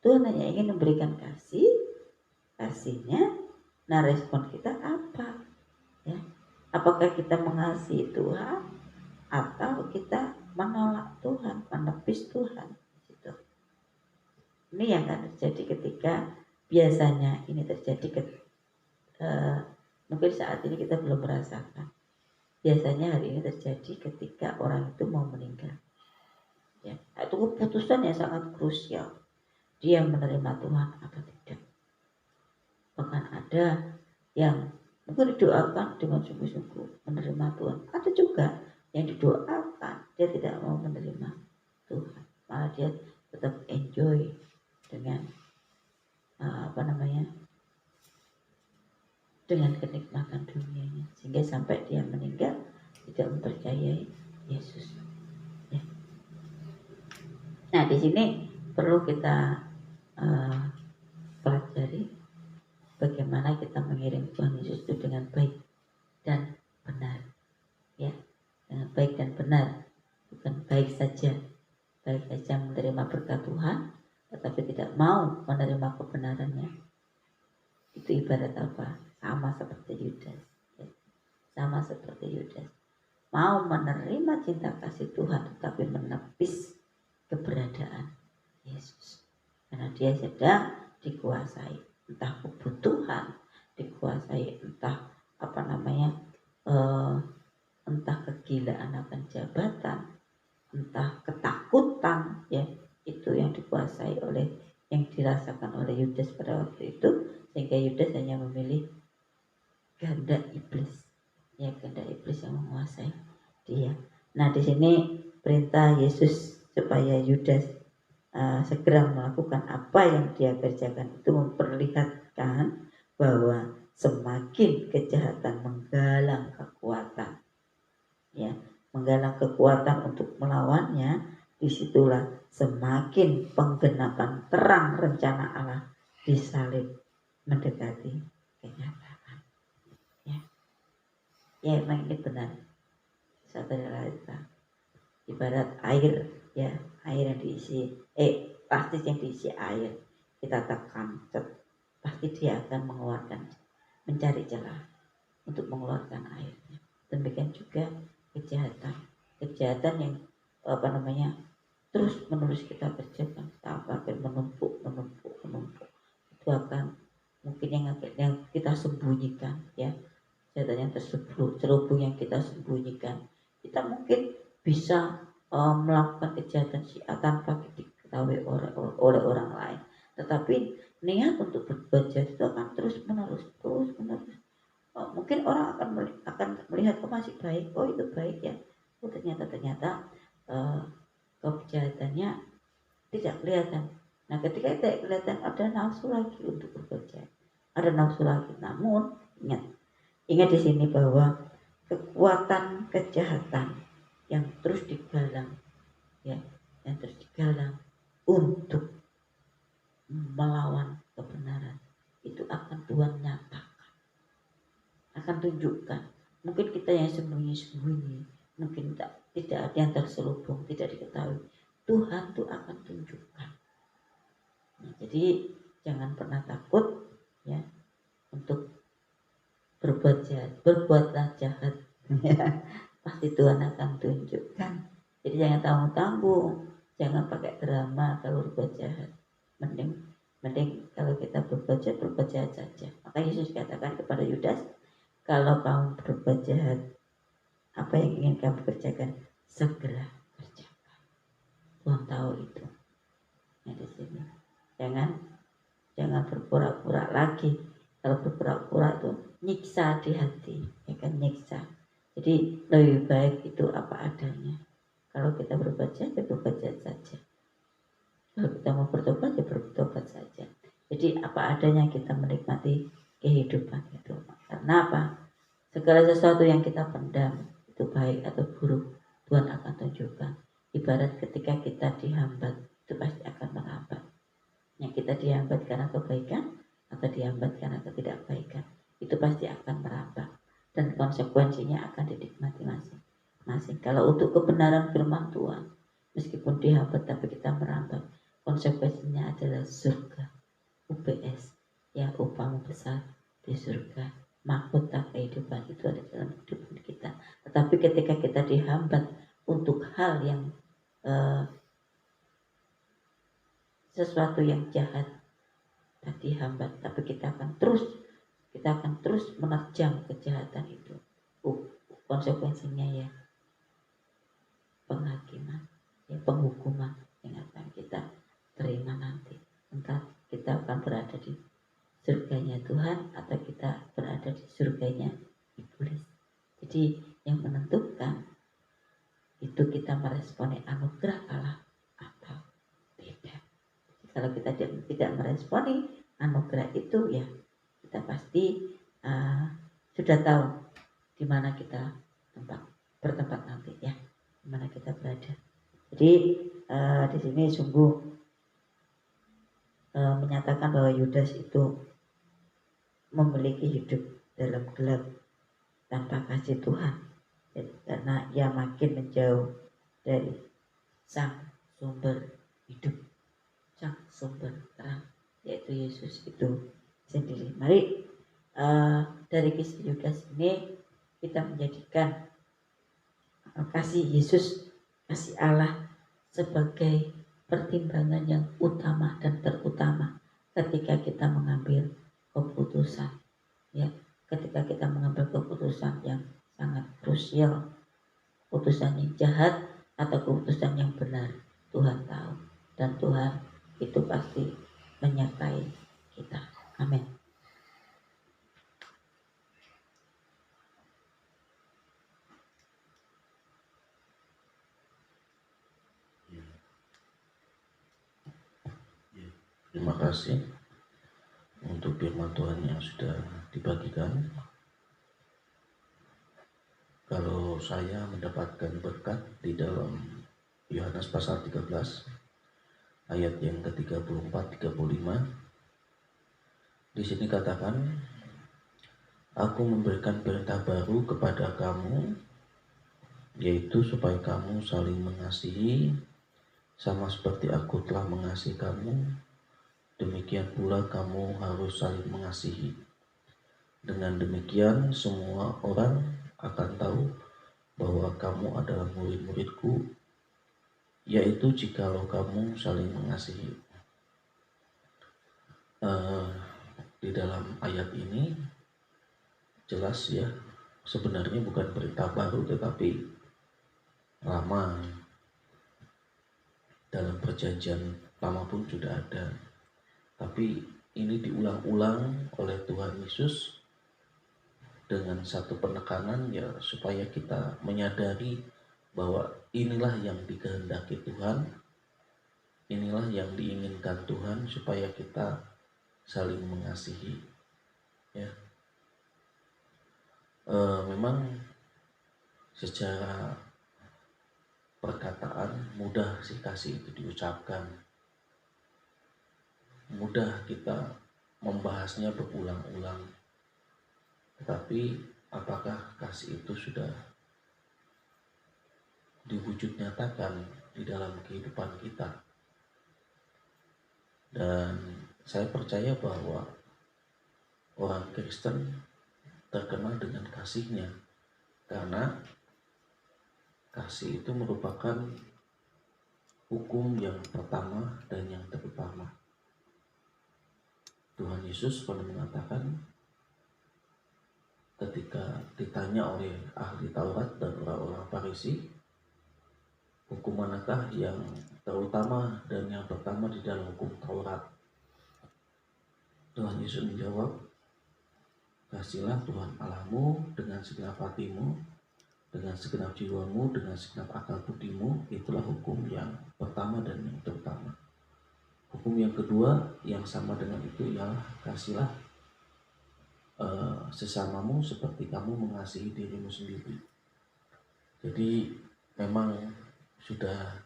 Tuhan hanya ingin memberikan kasihnya. Nah, respon kita apa? Ya. Apakah kita mengasihi Tuhan atau kita menolak Tuhan, menepis Tuhan? Gitu. Ini yang akan terjadi ketika biasanya ini terjadi mungkin saat ini kita belum merasakan. Biasanya hari ini terjadi ketika orang itu mau meninggal. Ya, itu keputusan yang sangat krusial. Dia menerima Tuhan atau tidak. Bahkan ada yang mungkin didoakan dengan sungguh-sungguh menerima Tuhan. Ada juga yang didoakan dia tidak mau menerima Tuhan. Malah dia tetap enjoy dengan dengan kenikmatan dunianya, sehingga sampai dia meninggal tidak mempercayai Yesus. Ya. Nah, di sini perlu kita pelajari bagaimana kita mengiring Tuhan Yesus itu dengan baik dan benar, ya, dengan baik dan benar, bukan baik saja menerima berkat Tuhan, tetapi tidak mau menerima kebenarannya. Itu ibarat apa? Sama seperti Yudas, ya. Sama seperti Yudas, mau menerima cinta kasih Tuhan, tetapi menepis keberadaan Yesus, karena dia sedang dikuasai entah kebutuhan, dikuasai entah entah kegilaan akan jabatan, entah ketakutan, ya itu yang dikuasai oleh yang dirasakan oleh Yudas pada waktu itu, sehingga Yudas hanya memilih kehendak iblis, ya kehendak iblis yang menguasai dia. Nah di sini perintah Yesus supaya Yudas segera melakukan apa yang dia kerjakan itu memperlihatkan bahwa semakin kejahatan menggalang kekuatan, ya menggalang kekuatan untuk melawannya, disitulah semakin penggenapan terang rencana Allah disalib mendekati kenyataan. Ya memang ini benar, satu realita. Ibarat air, ya air yang diisi plastik yang diisi air, kita tekan pasti dia akan mencari celah untuk mengeluarkan airnya. Demikian juga kejahatan yang terus menerus kita kerjakan sampai menumpuk itu akan mungkin yang kita sembunyikan, ya kejahatan yang terselubung yang kita sembunyikan, kita mungkin bisa melakukan kejahatan tanpa diketahui oleh orang lain, tetapi niat untuk berbuat jahat itu akan terus menerus. Mungkin orang akan melihat masih baik, itu baik ya, ternyata kejahatannya tidak kelihatan. Nah ketika tidak kelihatan, ada nafsu lagi untuk berbuat jahat, ada nafsu lagi. Namun ingat di sini bahwa kekuatan kejahatan yang terus digalang, ya yang terus digalang untuk melawan kebenaran, itu akan Tuhan nyatakan, akan tunjukkan. Mungkin kita yang sembunyi, mungkin tidak ada yang terselubung, tidak diketahui, Tuhan tuh akan tunjukkan. Nah, jadi jangan pernah takut, ya untuk berbuat jahat, berbuatlah jahat. Pasti Tuhan akan tunjukkan. Jadi jangan tanggung-tanggung, jangan pakai drama kalau berbuat jahat. Mending kalau kita berbuat jahat saja. Maka Yesus katakan kepada Yudas, kalau kamu berbuat jahat, apa yang ingin kamu kerjakan, segera kerjakan. Tuhan tahu itu. Nah di sini jangan berpura-pura lagi. Kalau berpura-pura itu nyiksa di hati, ya kan, nyiksa. Jadi lebih baik itu apa adanya. Kalau kita berbuat jahat, ya berbuat jahat saja. Kalau kita mau bertobat, ya bertobat saja. Jadi apa adanya kita menikmati kehidupan itu. Karena apa? Segala sesuatu yang kita pendam, itu baik atau buruk, Tuhan akan tunjukkan. Ibarat ketika kita dihambat, itu pasti akan merambat. Yang kita dihambat karena kebaikan atau dihambat karena ketidakbaikan, itu pasti akan merambat. Dan konsekuensinya akan dinikmati masing-masing. Kalau untuk kebenaran firman Tuhan, meskipun dihambat tapi kita merambat, konsekuensinya adalah surga, UBS, ya upahmu besar di surga. Mahkota kehidupan itu ada dalam kehidupan kita. Tetapi ketika kita dihambat untuk hal yang sesuatu yang jahat, tadi hambat, tapi kita akan terus menerjang kejahatan itu. Konsekuensinya ya penghakiman, ya penghukuman yang akan kita terima nanti. Entah kita akan berada di surganya Tuhan atau kita berada di surganya iblis. Jadi yang menentukan itu kita meresponi anugerah Allah atau tidak. Kalau kita tidak meresponi anugerah itu, ya kita pasti sudah tahu di mana kita bertempat nanti, ya di mana kita berada. Jadi di sini sungguh menyatakan bahwa Yudas itu memiliki hidup dalam gelap tanpa kasih Tuhan, karena ia makin menjauh dari sang sumber hidup, sang sumber terang, yaitu Yesus itu sendiri. Mari dari kisah Yudas ini kita menjadikan kasih Yesus, kasih Allah sebagai pertimbangan yang utama dan terutama ketika kita mengambil keputusan ya, ketika kita mengambil keputusan yang sangat krusial, keputusan yang jahat atau keputusan yang benar, Tuhan tahu, dan Tuhan itu pasti menyertai kita. Amin. Terima kasih untuk firman Tuhan yang sudah dibagikan. Kalau saya mendapatkan berkat di dalam Yohanes pasal 13 ayat yang ke-34-35, di sini katakan, aku memberikan perintah baru kepada kamu, yaitu supaya kamu saling mengasihi, sama seperti aku telah mengasihi kamu, demikian pula kamu harus saling mengasihi. Dengan demikian semua orang akan tahu bahwa kamu adalah murid-muridku, yaitu jikalau kamu saling mengasihi. Di dalam ayat ini jelas ya, sebenarnya bukan perintah baru tetapi lama. Dalam perjanjian lama pun sudah ada, tapi ini diulang-ulang oleh Tuhan Yesus dengan satu penekanan ya, supaya kita menyadari bahwa inilah yang dikehendaki Tuhan, inilah yang diinginkan Tuhan, supaya kita saling mengasihi ya. Memang secara perkataan mudah sih kasih itu diucapkan, mudah kita membahasnya berulang-ulang, tetapi apakah kasih itu sudah diwujud nyatakan di dalam kehidupan kita? Dan saya percaya bahwa orang Kristen terkenal dengan kasihnya, karena kasih itu merupakan hukum yang pertama dan yang terutama. Tuhan Yesus pernah mengatakan ketika ditanya oleh ahli Taurat dan orang-orang Farisi, hukum manakah yang terutama dan yang pertama di dalam hukum Taurat? Tuhan Yesus menjawab, kasihilah Tuhan Allahmu dengan segenap hatimu, dengan segenap jiwamu, dengan segenap akal budimu. Itulah hukum yang pertama dan yang terutama. Hukum yang kedua yang sama dengan itu ialah kasihilah sesamamu seperti kamu mengasihi dirimu sendiri. Jadi memang sudah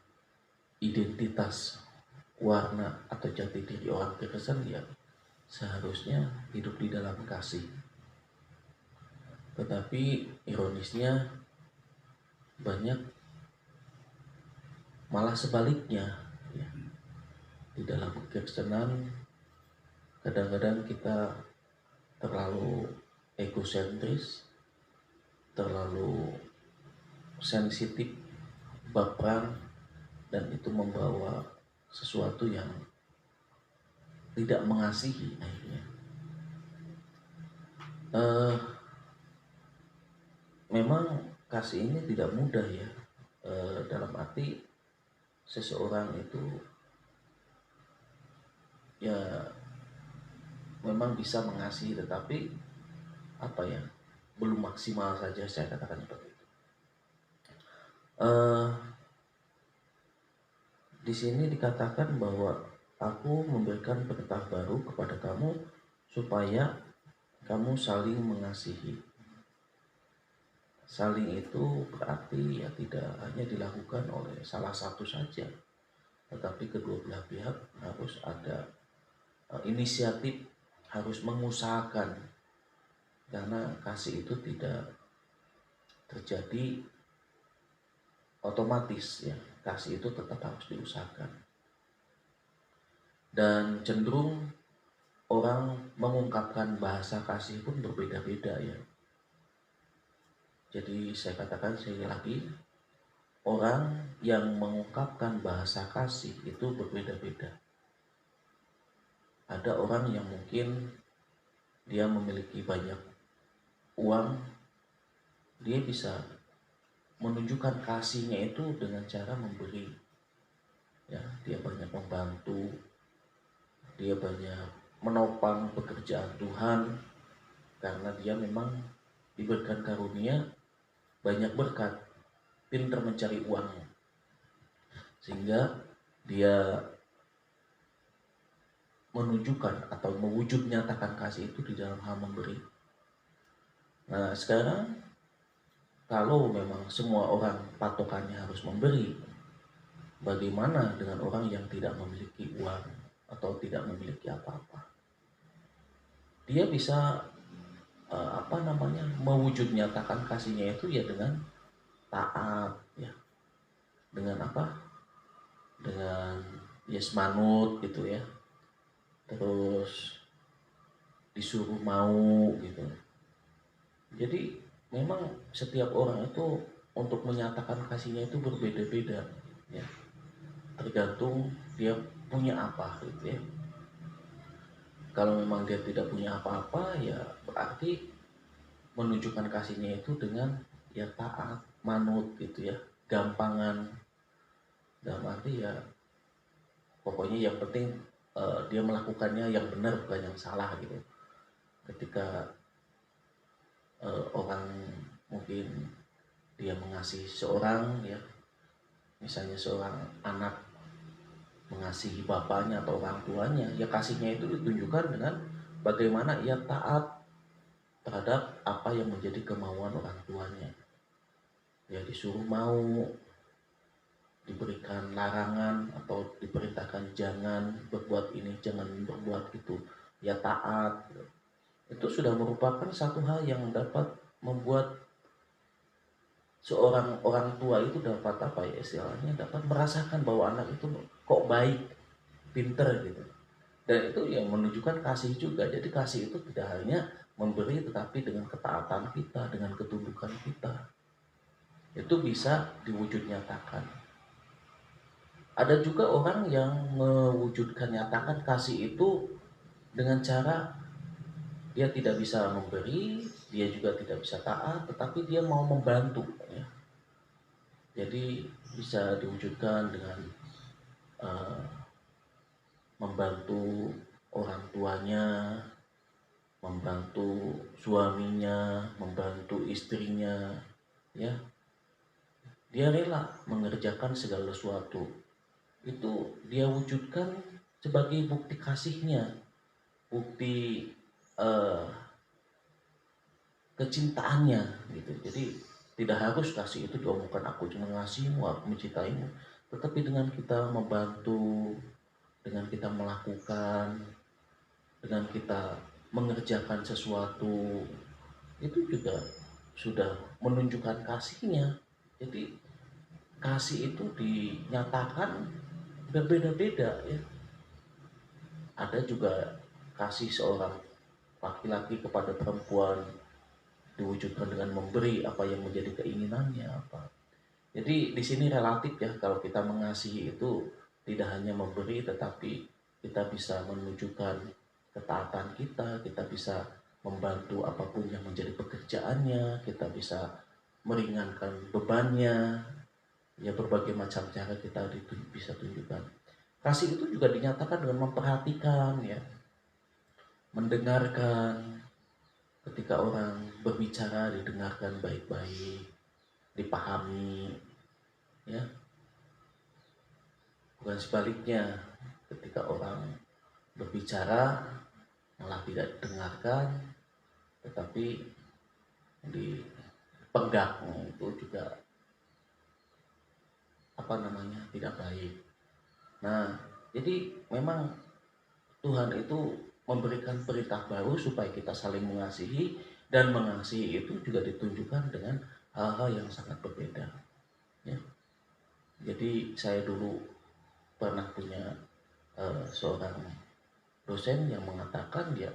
identitas, warna atau jati diri orang Kristen ya seharusnya hidup di dalam kasih. Tetapi ironisnya banyak malah sebaliknya ya. Di dalam kekristenan kadang-kadang kita terlalu egosentris, terlalu sensitif, baperan, dan itu membawa sesuatu yang tidak mengasihi akhirnya. Memang kasih ini tidak mudah ya, dalam arti seseorang itu ya memang bisa mengasihi, tetapi apa ya, belum maksimal saja, saya katakan seperti itu. Di sini dikatakan bahwa aku memberikan perintah baru kepada kamu supaya kamu saling mengasihi. Saling itu berarti ya tidak hanya dilakukan oleh salah satu saja, tetapi kedua belah pihak harus ada inisiatif, harus mengusahakan, karena kasih itu tidak terjadi otomatis ya, kasih itu tetap harus diusahakan. Dan cenderung orang mengungkapkan bahasa kasih pun berbeda-beda ya. Jadi saya katakan sekali lagi, orang yang mengungkapkan bahasa kasih itu berbeda-beda. Ada orang yang mungkin dia memiliki banyak uang, dia bisa menunjukkan kasihnya itu dengan cara memberi. Ya, dia banyak membantu, dia banyak menopang pekerjaan Tuhan karena dia memang diberikan karunia banyak berkat, pintar mencari uang, sehingga dia menunjukkan atau mewujud nyatakan kasih itu di dalam hal memberi. Nah sekarang kalau memang semua orang patokannya harus memberi, bagaimana dengan orang yang tidak memiliki uang atau tidak memiliki apa-apa? Dia bisa mewujud nyatakan kasihnya itu ya dengan taat, ya dengan apa? Dengan yes manut gitu ya, terus disuruh mau gitu. Jadi memang setiap orang itu untuk menyatakan kasihnya itu berbeda-beda ya, tergantung dia punya apa gitu ya. Kalau memang dia tidak punya apa-apa ya berarti menunjukkan kasihnya itu dengan ya taat, manut gitu ya, gampangan, dalam arti ya pokoknya yang penting dia melakukannya yang benar bukan yang salah gitu. Ketika orang mungkin dia mengasihi seorang ya, misalnya seorang anak mengasihi bapaknya atau orang tuanya, ya kasihnya itu ditunjukkan dengan bagaimana ia taat terhadap apa yang menjadi kemauan orang tuanya. Ya disuruh mau, diberikan larangan atau diperintahkan jangan berbuat ini, jangan berbuat itu, ya taat. Itu sudah merupakan satu hal yang dapat membuat seorang orang tua itu dapat apa ya istilahnya, dapat merasakan bahwa anak itu kok baik, pinter gitu. Dan itu yang menunjukkan kasih juga. Jadi kasih itu tidak hanya memberi tetapi dengan ketaatan kita, dengan ketundukan kita. Itu bisa diwujud nyatakan. Ada juga orang yang mewujudkan nyatakan kasih itu dengan cara dia tidak bisa memberi, dia juga tidak bisa taat, tetapi dia mau membantu ya. Jadi bisa diwujudkan dengan membantu orang tuanya, membantu suaminya, membantu istrinya, ya. Dia rela mengerjakan segala sesuatu. Itu dia wujudkan sebagai bukti kasihnya, bukti kecintaannya gitu. Jadi tidak harus kasih itu diomongkan aku cuma mengasihimu, aku mencintaimu, tetapi dengan kita membantu, dengan kita melakukan, dengan kita mengerjakan sesuatu, itu juga sudah menunjukkan kasihnya. Jadi kasih itu dinyatakan berbeda-beda ya. Ada juga kasih seorang laki-laki kepada perempuan diwujudkan dengan memberi apa yang menjadi keinginannya apa. Jadi di sini relatif ya, kalau kita mengasihi itu tidak hanya memberi tetapi kita bisa menunjukkan ketaatan kita, kita bisa membantu apapun yang menjadi pekerjaannya, kita bisa meringankan bebannya, ya berbagai macam cara kita bisa tunjukkan. Kasih itu juga dinyatakan dengan memperhatikan ya, mendengarkan, ketika orang berbicara didengarkan baik-baik, dipahami ya. Bukan sebaliknya, ketika orang berbicara malah tidak didengarkan tetapi dipenggak, itu juga tidak baik. Nah, jadi memang Tuhan itu memberikan perintah baru supaya kita saling mengasihi, dan mengasihi itu juga ditunjukkan dengan hal-hal yang sangat berbeda. Ya. Jadi saya dulu pernah punya seorang dosen yang mengatakan ya,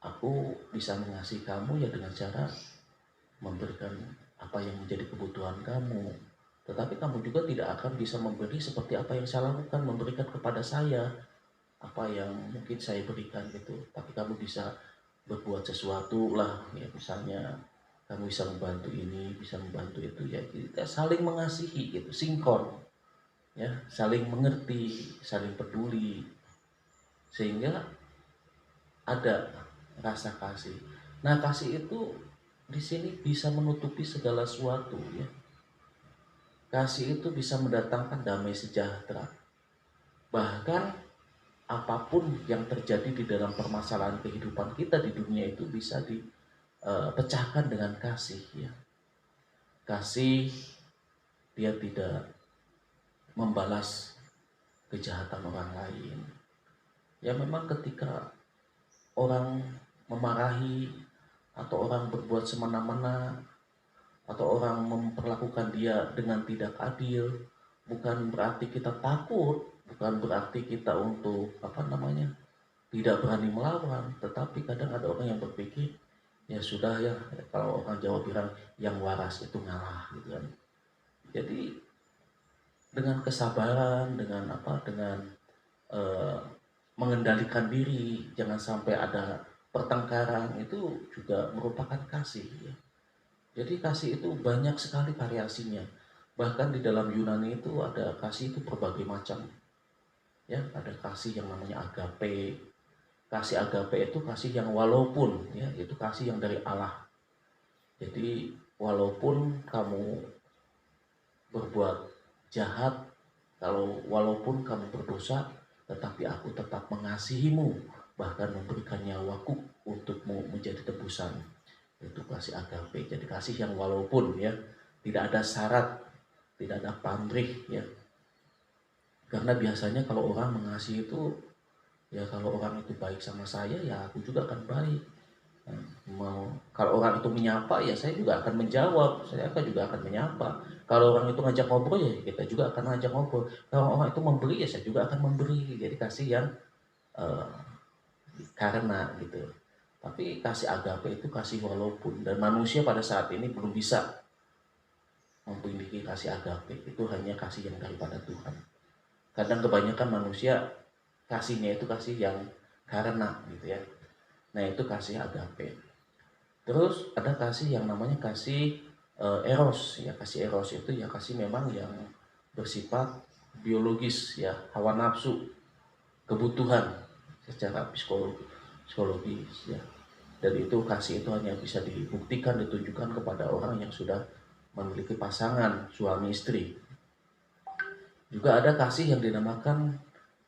aku bisa mengasihi kamu ya dengan cara memberikan apa yang menjadi kebutuhan kamu, tetapi kamu juga tidak akan bisa memberi seperti apa yang saya lakukan, memberikan kepada saya apa yang mungkin saya berikan gitu. Tapi kamu bisa berbuat sesuatu lah, ya misalnya kamu bisa membantu ini, bisa membantu itu, ya kita saling mengasihi gitu, sinkron, ya saling mengerti, saling peduli, sehingga ada rasa kasih. Nah, kasih itu di sini bisa menutupi segala sesuatu, ya. Kasih itu bisa mendatangkan damai sejahtera. Bahkan apapun yang terjadi di dalam permasalahan kehidupan kita di dunia itu bisa dipecahkan dengan kasih, ya. Kasih, dia tidak membalas kejahatan orang lain. Ya memang ketika orang memarahi atau orang berbuat semena-mena atau orang memperlakukan dia dengan tidak adil, bukan berarti kita takut, bukan berarti kita untuk tidak berani melawan, tetapi kadang ada orang yang berpikir ya sudah ya, kalau orang Jawa bilang yang waras itu ngalah gitu kan. Jadi dengan kesabaran, dengan eh, mengendalikan diri, jangan sampai ada pertengkaran, itu juga merupakan kasih, ya. Jadi kasih itu banyak sekali variasinya. Bahkan di dalam Yunani itu ada kasih itu berbagai macam. Ya, ada kasih yang namanya agape. Kasih agape itu kasih yang walaupun, ya, itu kasih yang dari Allah. Jadi walaupun kamu berbuat jahat, walaupun kamu berdosa, tetapi aku tetap mengasihimu, bahkan memberikan nyawaku untukmu menjadi tebusan. Itu kasih agape. Jadi kasih yang walaupun, ya, tidak ada syarat, tidak ada pamrih, ya. Karena biasanya kalau orang mengasihi itu, ya kalau orang itu baik sama saya, ya aku juga akan baik. Kalau orang itu menyapa, ya saya juga akan menjawab, saya juga akan menyapa. Kalau orang itu ngajak ngobrol, ya kita juga akan ngajak ngobrol. Kalau orang itu memberi, ya saya juga akan memberi. Jadi kasih yang uh, karena gitu. Tapi kasih agape itu kasih walaupun, dan manusia pada saat ini belum bisa memiliki kasih agape. Itu hanya kasih yang daripada Tuhan. Kadang kebanyakan manusia kasihnya itu kasih yang karena gitu ya. Nah, itu kasih agape. Terus ada kasih yang namanya kasih eros, ya. Kasih eros itu ya kasih memang yang bersifat biologis, ya, hawa nafsu, kebutuhan secara psikologis, ya. Dan itu kasih itu hanya bisa dibuktikan, ditunjukkan kepada orang yang sudah memiliki pasangan, suami istri. Juga ada kasih yang dinamakan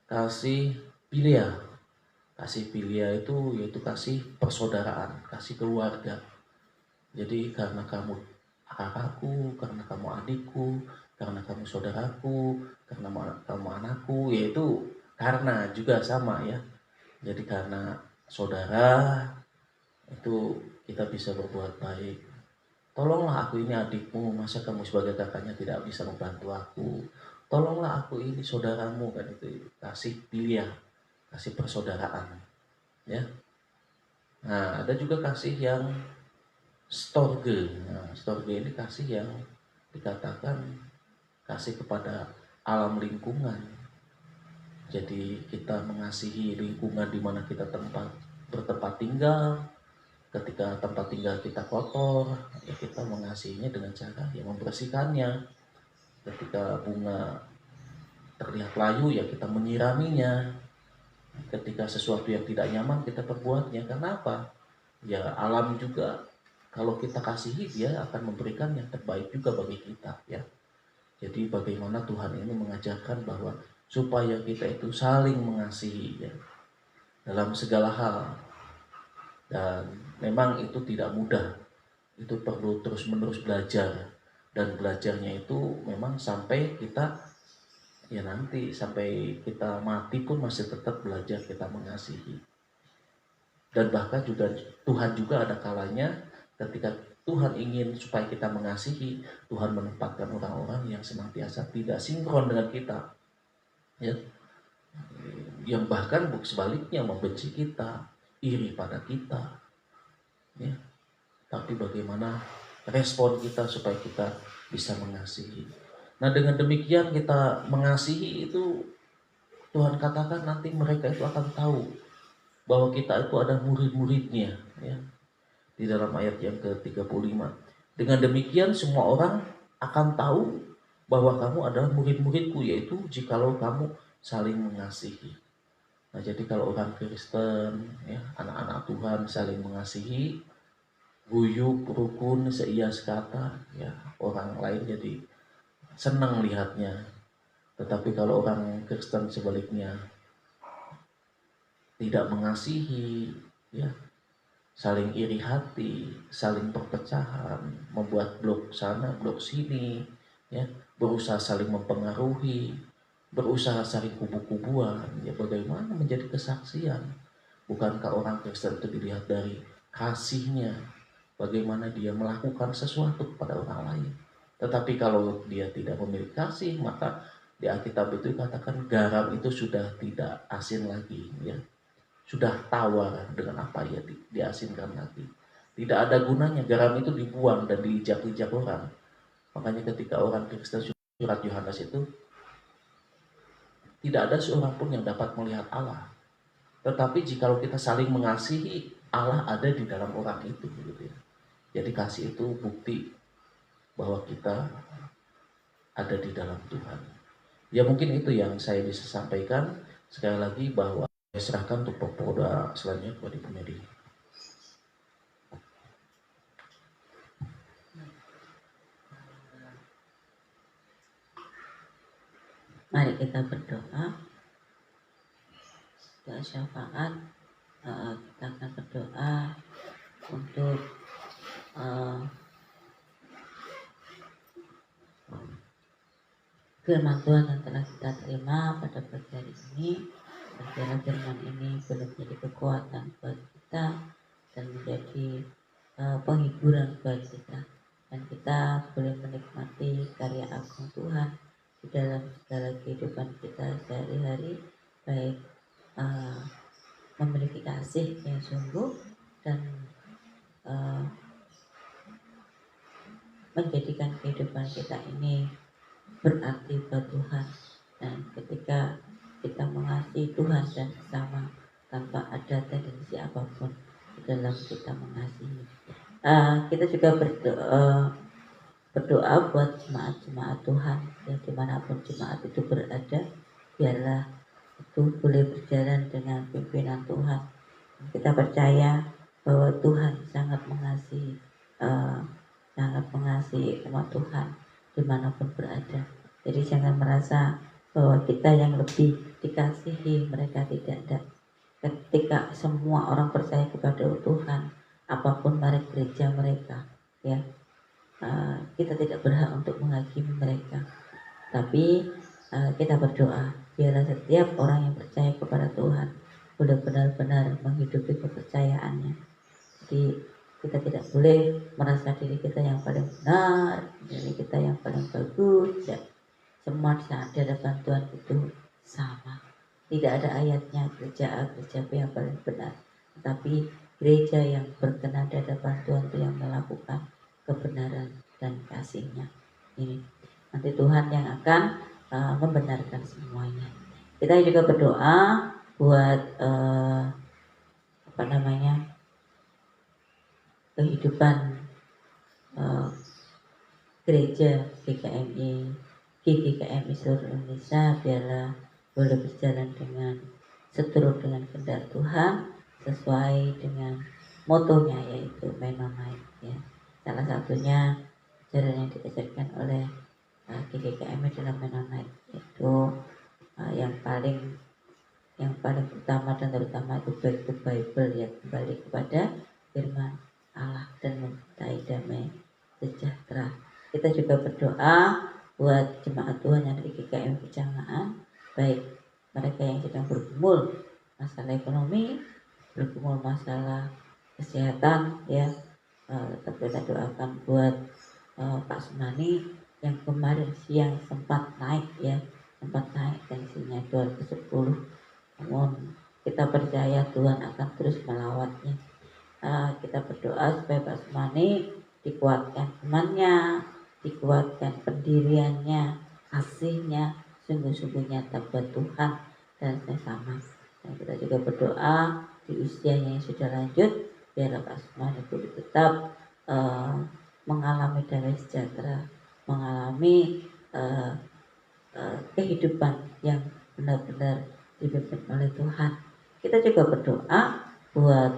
kasih filia. Kasih filia itu yaitu kasih persaudaraan, kasih keluarga. Jadi karena kamu kakakku, karena kamu adikku, karena kamu saudaraku, karena kamu anakku, yaitu karena juga sama, ya. Jadi karena saudara itu kita bisa berbuat baik. Tolonglah aku ini adikmu, masa kamu sebagai kakaknya tidak bisa membantu aku. Tolonglah aku ini saudaramu, kan itu kasih filia, kasih persaudaraan, ya. Nah, ada juga kasih yang storge. Nah, storge ini kasih yang dikatakan kasih kepada alam lingkungan. Jadi kita mengasihi lingkungan di mana kita bertempat tinggal. Ketika tempat tinggal kita kotor, ya kita mengasihinya dengan cara yang membersihkannya. Ketika bunga terlihat layu, ya kita menyiraminya. Ketika sesuatu yang tidak nyaman kita perbuatnya. Kenapa? Ya alam juga kalau kita kasihi, dia akan memberikan yang terbaik juga bagi kita, ya. Jadi bagaimana Tuhan ini mengajarkan bahwa supaya kita itu saling mengasihi, ya, dalam segala hal. Dan memang itu tidak mudah. Itu perlu terus-menerus belajar. Dan belajarnya itu memang sampai kita, ya nanti sampai kita mati pun masih tetap belajar kita mengasihi. Dan bahkan juga Tuhan juga ada kalanya ketika Tuhan ingin supaya kita mengasihi, Tuhan menempatkan orang-orang yang senantiasa tidak sinkron dengan kita, ya, yang bahkan sebaliknya membenci kita, iri pada kita, ya. Tapi bagaimana respon kita supaya kita bisa mengasihi. Nah, dengan demikian kita mengasihi itu, Tuhan katakan nanti mereka itu akan tahu bahwa kita itu ada murid-muridnya, ya, di dalam ayat yang ke-35. Dengan demikian semua orang akan tahu bahwa kamu adalah murid-muridku, yaitu jikalau kamu saling mengasihi. Nah, jadi kalau orang Kristen, ya, anak-anak Tuhan saling mengasihi, guyup, rukun, seia sekata, ya, orang lain jadi senang lihatnya. Tetapi kalau orang Kristen sebaliknya tidak mengasihi, ya, saling iri hati, saling perpecahan, membuat blok sana, blok sini, ya, berusaha saling mempengaruhi, berusaha saling kubu-kubuan, ya, bagaimana menjadi kesaksian? Bukankah orang Kristen itu dilihat dari kasihnya, bagaimana dia melakukan sesuatu kepada orang lain? Tetapi kalau dia tidak memiliki kasih, maka di Alkitab itu dikatakan garam itu sudah tidak asin lagi, ya, sudah tawar dengan apa ya diasinkan lagi. Tidak ada gunanya, garam itu dibuang dan diinjak-injak orang. Makanya ketika orang Kristen surat Yohanes itu, tidak ada seorang pun yang dapat melihat Allah. Tetapi jikalau kita saling mengasihi, Allah ada di dalam orang itu, gitu ya. Jadi kasih itu bukti bahwa kita ada di dalam Tuhan. Ya, mungkin itu yang saya bisa sampaikan. Sekali lagi bahwa saya serahkan untuk pokok selanjutnya kepada Ibu Medi. Mari kita berdoa. Doa syafaat. Kita akan berdoa untuk firman Tuhan yang telah kita terima pada pagi hari ini. Biarlah firman ini boleh menjadi kekuatan buat kita dan menjadi penghiburan buat kita, dan kita boleh menikmati karya agung Tuhan di dalam segala kehidupan kita sehari-hari, baik memiliki kasih yang sungguh dan menjadikan kehidupan kita ini berarti buat Tuhan. Dan ketika kita mengasihi Tuhan dan sesama tanpa ada tendensi apapun di dalam kita mengasihi, kita juga berdoa buat jemaat-jemaat Tuhan yang dimanapun jemaat itu berada, biarlah itu boleh berjalan dengan pimpinan Tuhan. Kita percaya bahwa Tuhan sangat mengasihi umat Tuhan dimanapun berada. Jadi jangan merasa bahwa kita yang lebih dikasihi, mereka tidak. Ketika semua orang percaya kepada Tuhan, apapun merek gereja mereka, ya, kita tidak berhak untuk menghakimi mereka. Tapi kita berdoa biarlah setiap orang yang percaya kepada Tuhan boleh benar-benar menghidupi kepercayaannya. Jadi kita tidak boleh merasa diri kita yang paling benar, diri kita yang paling bagus, ya. Semua di hadapan Tuhan itu sama. Tidak ada ayatnya gereja A, gereja B yang paling benar, tetapi gereja yang berkenan di hadapan Tuhan itu yang melakukan kebenaran dan kasih-Nya. Ini nanti Tuhan yang akan membenarkan semuanya. Kita juga berdoa buat kehidupan gereja GKMI seluruh Indonesia, biarlah boleh berjalan dengan seturut dengan kehendak Tuhan, sesuai dengan motonya, yaitu Mennonite, ya. Salah satunya ajaran yang diajarkan oleh GKMI dalam Mennonite, yaitu yang paling utama dan terutama itu back to Bible, ya, kembali kepada firman Allah dan mencintai damai sejahtera. Kita juga berdoa buat jemaat Tuhan yang dari GKM Pejangaan, baik mereka yang sedang bergumul masalah ekonomi, bergumul masalah kesehatan, ya. Tetap kita doakan buat Pak Sumani yang kemarin siang sempat naik tensinya 210. Namun kita percaya Tuhan akan terus melawatnya. Kita berdoa supaya Pak Sumani dikuatkan imannya, dikuatkan pendiriannya, kasihnya sungguh-sungguh nyata buat Tuhan dan sesama. Dan kita juga berdoa di usianya yang sudah lanjut, biarlah Pak Sukmani boleh tetap mengalami damai sejahtera, mengalami kehidupan yang benar-benar dipimpin oleh Tuhan. Kita juga berdoa buat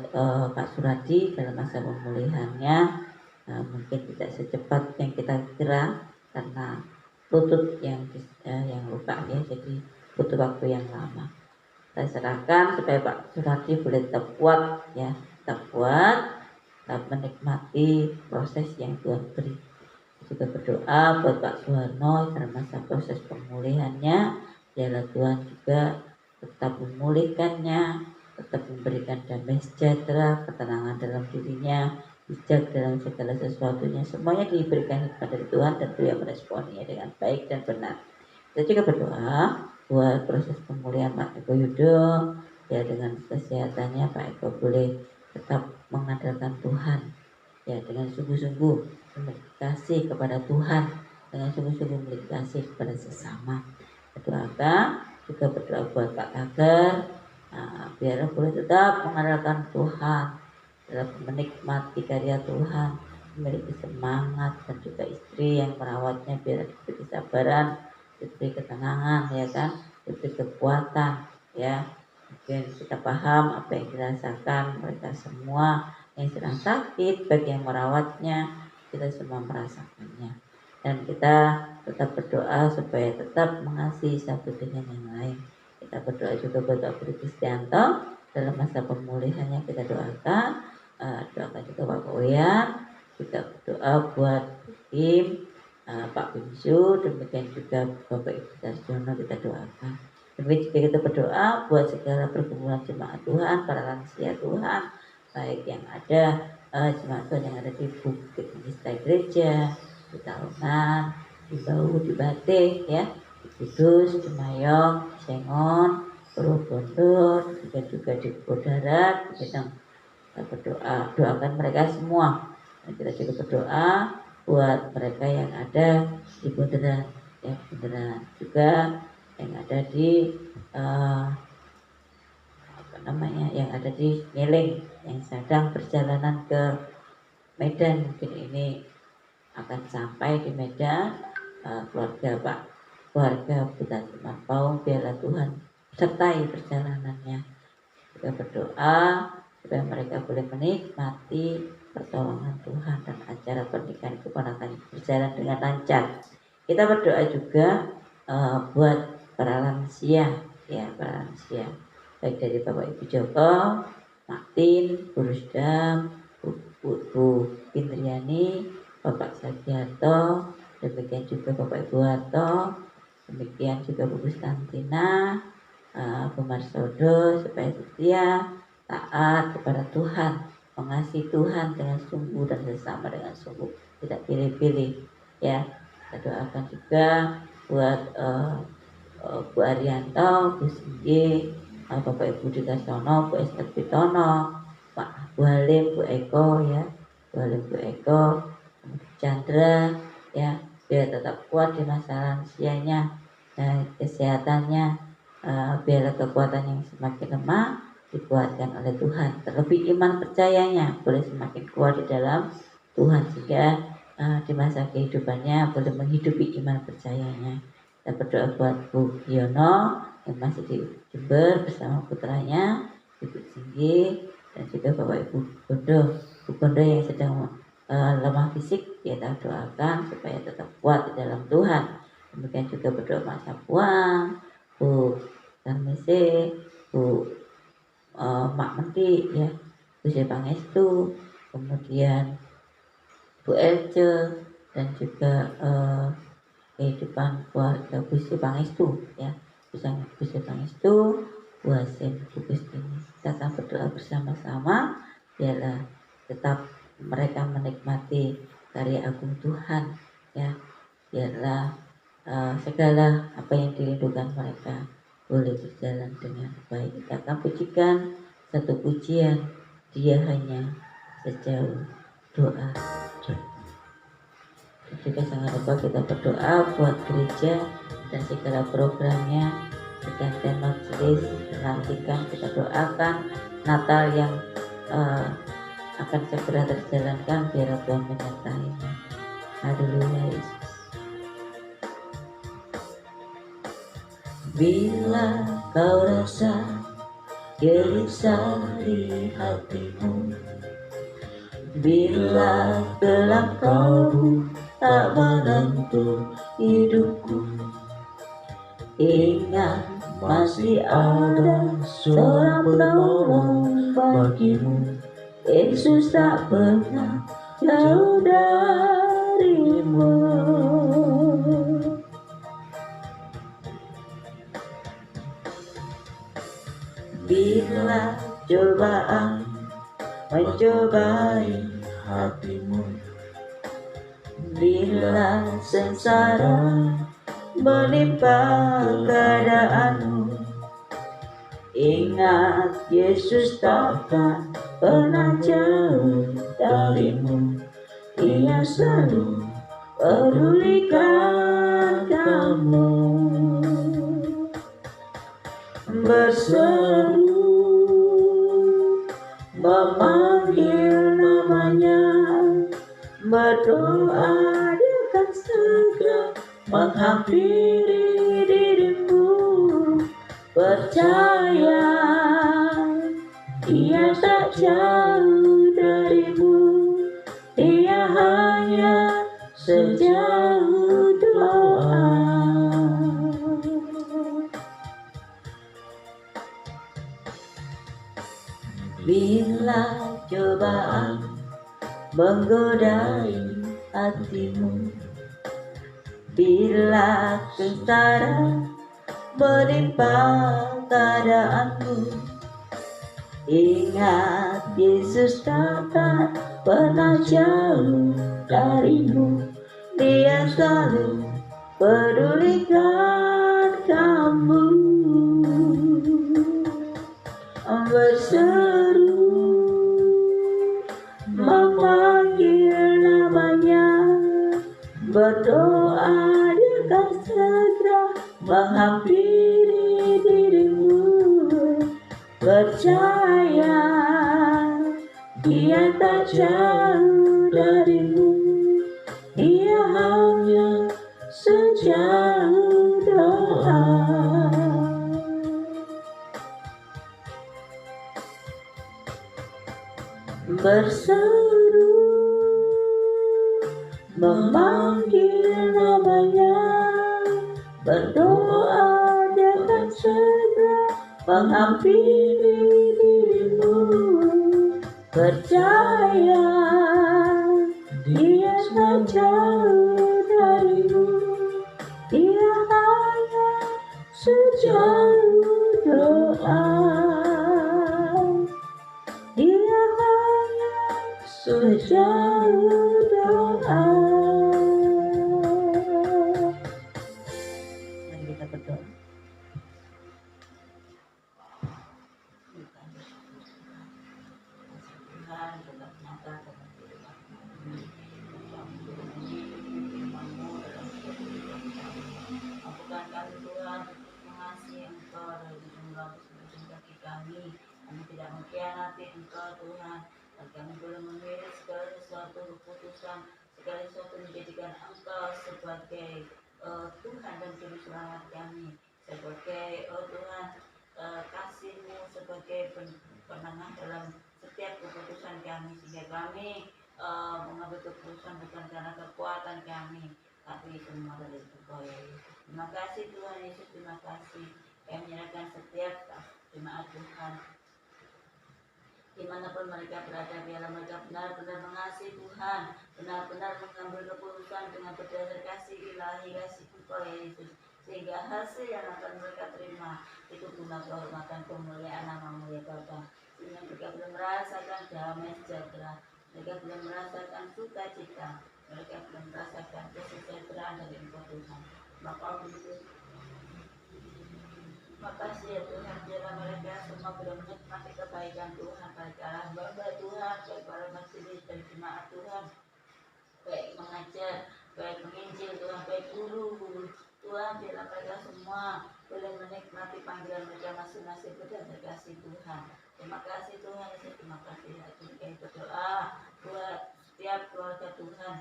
Pak Suradi dalam masa pemulihannya, mungkin tidak secepat yang kita kira karena lutut yang luka ya, jadi butuh waktu yang lama. Saya serahkan supaya Pak Suradi boleh tetap kuat ya, tetap kuat, tetap menikmati proses yang Tuhan beri. Juga berdoa buat Pak Suharno dalam masa proses pemulihannya, biarlah Tuhan juga tetap memulihkannya, tetap memberikan damai sejahtera, ketenangan dalam dirinya, bijak dalam segala sesuatunya, semuanya diberikan hikmat dari Tuhan dan Dia meresponinya dengan baik dan benar. Kita juga berdoa buat proses pemulihan Pak Eko Yudo, ya dengan kesehatannya Pak Eko boleh tetap mengandalkan Tuhan, ya dengan sungguh-sungguh memiliki kasih kepada Tuhan, dengan sungguh-sungguh memiliki kasih kepada sesama. Berdoakan juga berdoa buat Pak Tagar, biar boleh tetap mengandalkan Tuhan dalam menikmati karya Tuhan, memiliki semangat, dan juga istri yang merawatnya biar diberi kesabaran, diberi ketenangan, ya kan, diberi kekuatan, ya. Mungkin kita paham apa yang dirasakan mereka semua yang sedang sakit, bagi yang merawatnya, kita semua merasakannya. Dan kita tetap berdoa supaya tetap mengasihi satu dengan yang lain. Kita berdoa juga buat Pak Budi Kristianto dalam masa pemulihannya, kita doakan. Doakan juga Pak Boyan, kita berdoa buat tim Pak Bimsu, demikian juga Bapak Ibu Sarjono, kita doakan. Demikian juga kita berdoa buat segala perkumpulan jemaat Tuhan, para lansia Tuhan, baik yang ada jemaat Tuhan yang ada di Bukit Nistai Gereja, di Tahunan, di Bau, di Batik, ya, di Kudus, di Mayong, di Sengon, Purwobondo, juga di Bodarat. Kita berdoa, doakan mereka semua. Dan kita juga berdoa buat mereka yang ada di Bodarat, ya, Bodarat juga yang ada di yang ada di Nyeling, yang sedang perjalanan ke Medan. Mungkin ini akan sampai di Medan, keluarga Buta Cimampau, biarlah Tuhan sertai perjalanannya. Kita berdoa supaya mereka boleh menikmati pertolongan Tuhan dan acara pernikahan keponakan berjalan dengan lancar. Kita berdoa juga buat para lansia, ya, para lansia, baik dari Bapak Ibu Joko, Martin, Bu Rusdam, Bu Indriani, Bapak Sagiarto, demikian juga Bapak Ibu Harto, demikian juga Bu Gustantina, Bu Marsodo, supaya setia, taat kepada Tuhan, mengasihi Tuhan dengan sungguh dan sesama dengan sungguh, tidak pilih-pilih, ya. Kita doakan juga buat Bu Arianto, Bu Singgi, Bapak Ibu Dikasono, Bu Esther Pitono, Pak Bu Halim, Bu Eko, ya, Bu Halim, Bu Eko, Chandra, ya, biar tetap kuat di masa lansianya dan kesehatannya, biar kekuatan yang semakin lemah dikuatkan oleh Tuhan. Terlebih iman percayanya boleh semakin kuat di dalam Tuhan, sehingga di masa kehidupannya boleh menghidupi iman percayanya. Kita berdoa buat Bu Yono yang masih di Jember bersama putranya Ibu Singgi, dan juga Bapak Ibu Bondo yang sedang lemah fisik. Kita doakan supaya tetap kuat di dalam Tuhan. Demikian juga berdoa Mas Sapuang, Bu Tarmise, Bu Mak Menti, ya, Bu Pangestu, kemudian Bu Elce, dan juga kehidupan keluarga Bu Pangestu, ya, Bu Pangestu, Bu Hasim, Bu Gustini. Kita akan berdoa bersama-sama, biarlah tetap mereka menikmati karya agung Tuhan, ya, biarlah segala apa yang dirindukan mereka boleh berjalan dengan baik. Kita akan pujikan satu pujian, Dia Hanya Sejauh Doa. Juga sangat lupa kita berdoa buat gereja dan segala programnya, pergantian majelis, menantikan, kita doakan Natal yang akan segera terjalankan, biar Tuhan menyertainya. Haleluya Yesus. Bila kau rasa gelisah di hatimu, bila gelap kalbu tak menentu hidupku, ingat masih ada seorang penolong bagimu. Yesus tak pernah jauh darimu. Bila cobaan mencobai hatimu, bila sengsara menimpa keadaanmu, ingat Yesus takkan pernah jauh darimu. Ia selalu pedulikan kamu. Berseru memanggil namanya, berdoa Dia akan segera menghampiri dirimu. Percaya Dia tak jauh darimu, Dia hanya sejauh doa. Bila cobaan menggodai hatimu, bila sengsara menimpa keadaanmu, ingat Yesus takkan pernah jauh darimu. Dia selalu pedulikan kamu. Berseru memanggil namanya, berdoa Dia akan segera menghampiri dirimu. Percaya Dia tak jauh darimu, Dia hanya sejauh doa. Berseru memanggil namanya, berdoa Dia akan segera menghampiri dirimu. Percaya Dia tak jauh darimu, Dia hanya sejauh doa. Dia hanya sejauh doa. Mari kita berdoa. Tuhan, tetap nyata dalam kehidupan kami. Firman-Mu dalam kehidupan kami. Mampukan kami Tuhan mengasihi Engkau dari ujung rambut sampai ujung kaki kami. Kami tidak mengkhianati Engkau Tuhan, dan kami belum memilih segala sesuatu keputusan, segala sesuatu menjadikan Engkau sebagai Tuhan dan Juru Selamat kami, sebagai Tuhan kasih-Mu sebagai penengah dalam setiap keputusan kami, sehingga kami mengambil keputusan bukan karena kekuatan kami, tapi semua dari Engkau ya Yesus. Terima kasih Tuhan Yesus, terima kasih. Kami menyerahkan setiap jemaat Tuhan dimanapun mereka berada, biarlah mereka benar-benar mengasihi Tuhan, benar-benar mengambil keputusan dengan berdasar kasih ilahi, kasih Engkau ya Yesus, sehingga hasil yang akan mereka terima itu guna kehormatan kemuliaan nama-Mu ya Bapa. Sehingga mereka belum merasakan damai sejahtera, mereka belum merasakan sukacita, mereka belum merasakan kesejahteraan dari Engkau Tuhan. Maka begitu, makasih ya Tuhan, biarlah mereka semua belum menikmati kebaikan Tuhan, baik para hamba Tuhan, baik para majelis dan jemaat Tuhan, baik mengajar, baik menginjil Tuhan, baik guru-guru Tuhan, biarlah mereka semua boleh menikmati panggilan mereka masing-masing dan kasih Tuhan. Terima kasih Tuhan, terima kasih hati kami berdoa buat setiap keluarga Tuhan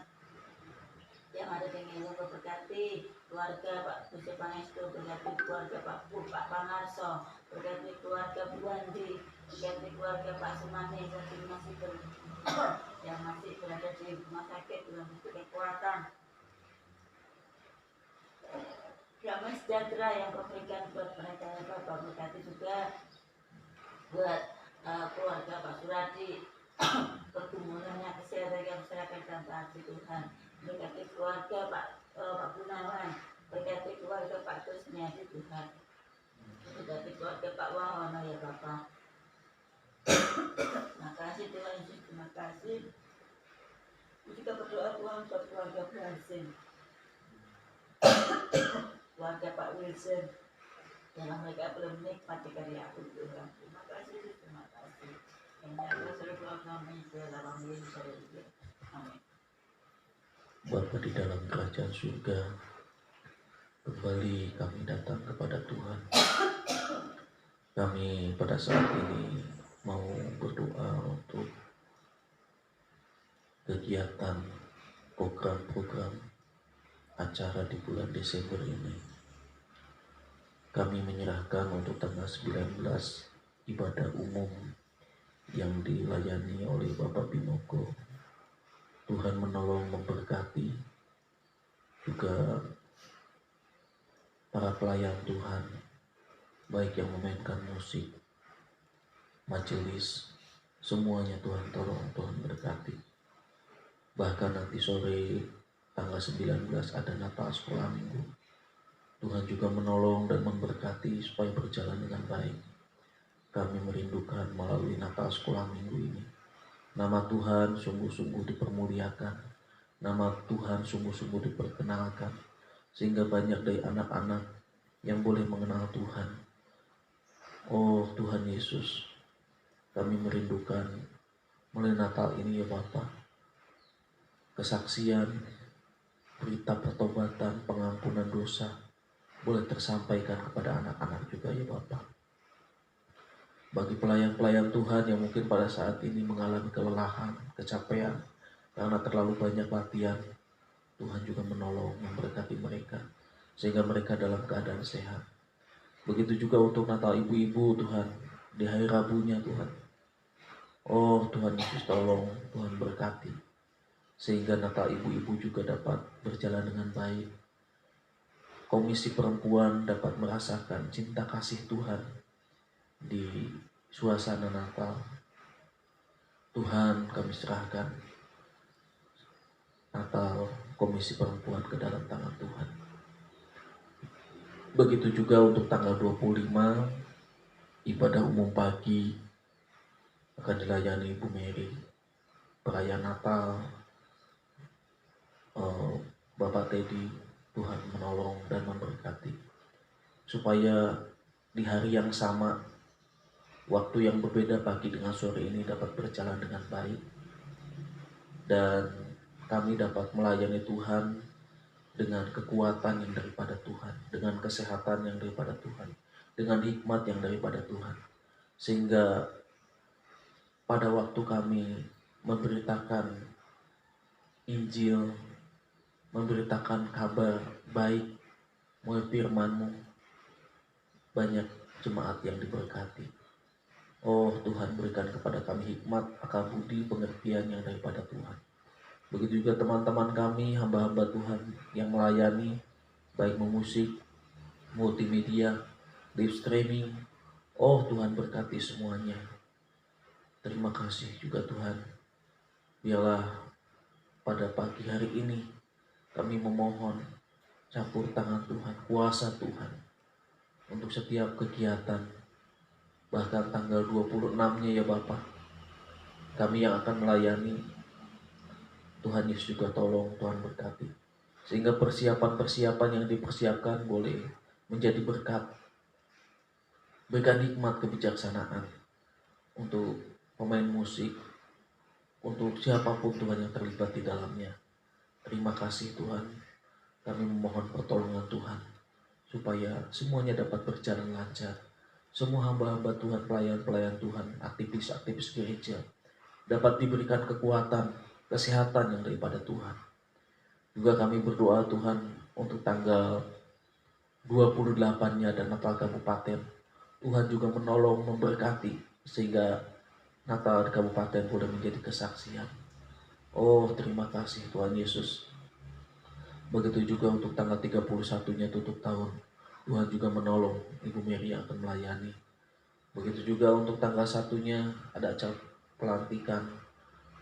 yang ada di Ngeluh, berkati keluarga Pak Buse Pangestu, berkati keluarga Pak Pangarso, berkati keluarga Bu Wandi, berkati keluarga Pak Sumani yang masih berada di rumah sakit dalam kekuatan. Damai sejahtera yang kau berikan buat mereka ya Bapak, berkati juga buat keluarga Pak Suradi, pergumulannya, kesehatan yang masyarakat dan taati Tuhan. Berkati keluarga Pak Gunawan, berkati keluarga Pak Kusniadi Tuhan, berkati keluarga Pak Wahono ya Bapak. Terima kasih Tuhan Yesus, terima kasih. Kita berdoa Tuhan buat keluarga Brasin, keluarga Pak Wilson, yang mereka belum menikmati karya aku Tuhan. Terima kasih, terima kasih. Amin. Bapa di dalam kerajaan surga, kembali kami datang kepada Tuhan. Kami pada saat ini mau berdoa untuk kegiatan, program-program, acara di bulan Desember ini. Kami menyerahkan untuk tanggal 19 ibadah umum yang dilayani oleh Bapak Bimoko. Tuhan menolong, memberkati juga para pelayan Tuhan, baik yang memainkan musik, majelis, semuanya Tuhan tolong, Tuhan berkati. Bahkan nanti sore tanggal 19 ada Natal sekolah minggu. Tuhan juga menolong dan memberkati supaya berjalan dengan baik. Kami merindukan melalui Natal sekolah minggu ini, nama Tuhan sungguh-sungguh dipermuliakan, nama Tuhan sungguh-sungguh diperkenalkan, sehingga banyak dari anak-anak yang boleh mengenal Tuhan. Oh Tuhan Yesus, kami merindukan mulai Natal ini ya Bapa, kesaksian, berita pertobatan, pengampunan dosa boleh tersampaikan kepada anak-anak juga ya Bapa. Bagi pelayan-pelayan Tuhan yang mungkin pada saat ini mengalami kelelahan, kecapean karena terlalu banyak latihan, Tuhan juga menolong, memberkati mereka sehingga mereka dalam keadaan sehat. Begitu juga untuk Natal ibu-ibu Tuhan, di hari Rabunya Tuhan. Oh Tuhan Yesus tolong, Tuhan berkati sehingga Natal ibu-ibu juga dapat berjalan dengan baik. Komisi perempuan dapat merasakan cinta kasih Tuhan di suasana Natal. Tuhan, kami serahkan Natal komisi perempuan ke dalam tangan Tuhan. Begitu juga untuk tanggal 25 ibadah umum pagi akan dilayani Ibu Mary. Perayaan Natal, Bapak Teddy, Tuhan menolong dan memberkati supaya di hari yang sama, waktu yang berbeda pagi dengan sore ini dapat berjalan dengan baik, dan kami dapat melayani Tuhan dengan kekuatan yang daripada Tuhan, dengan kesehatan yang daripada Tuhan, dengan hikmat yang daripada Tuhan, sehingga pada waktu kami memberitakan Injil, memberitakan kabar baik melalui firman-Mu, banyak jemaat yang diberkati. Oh Tuhan, berikan kepada kami hikmat, akal budi, pengertian yang daripada Tuhan. Begitu juga teman-teman kami, hamba-hamba Tuhan yang melayani, baik memusik, multimedia, live streaming. Oh Tuhan, berkati semuanya. Terima kasih juga Tuhan. Biarlah pada pagi hari ini kami memohon campur tangan Tuhan, kuasa Tuhan untuk setiap kegiatan. Bahkan tanggal 26-nya ya Bapak, kami yang akan melayani, Tuhan Yesus juga tolong, Tuhan berkati. Sehingga persiapan-persiapan yang dipersiapkan boleh menjadi berkat. Berikan hikmat kebijaksanaan untuk pemain musik, untuk siapapun Tuhan yang terlibat di dalamnya. Terima kasih Tuhan, kami memohon pertolongan Tuhan. supaya semuanya dapat berjalan lancar. Semua hamba-hamba Tuhan, pelayan-pelayan Tuhan, aktivis-aktivis gereja dapat diberikan kekuatan, kesehatan yang daripada Tuhan. Juga kami berdoa Tuhan untuk tanggal 28-nya dan Natal Kabupaten. Tuhan juga menolong, memberkati sehingga Natal di Kabupaten boleh menjadi kesaksian. Oh, terima kasih Tuhan Yesus. Begitu juga untuk tanggal 31-nya tutup tahun. Tuhan juga menolong, Ibu Mary akan melayani. Begitu juga untuk tanggal 1-nya ada acara pelantikan,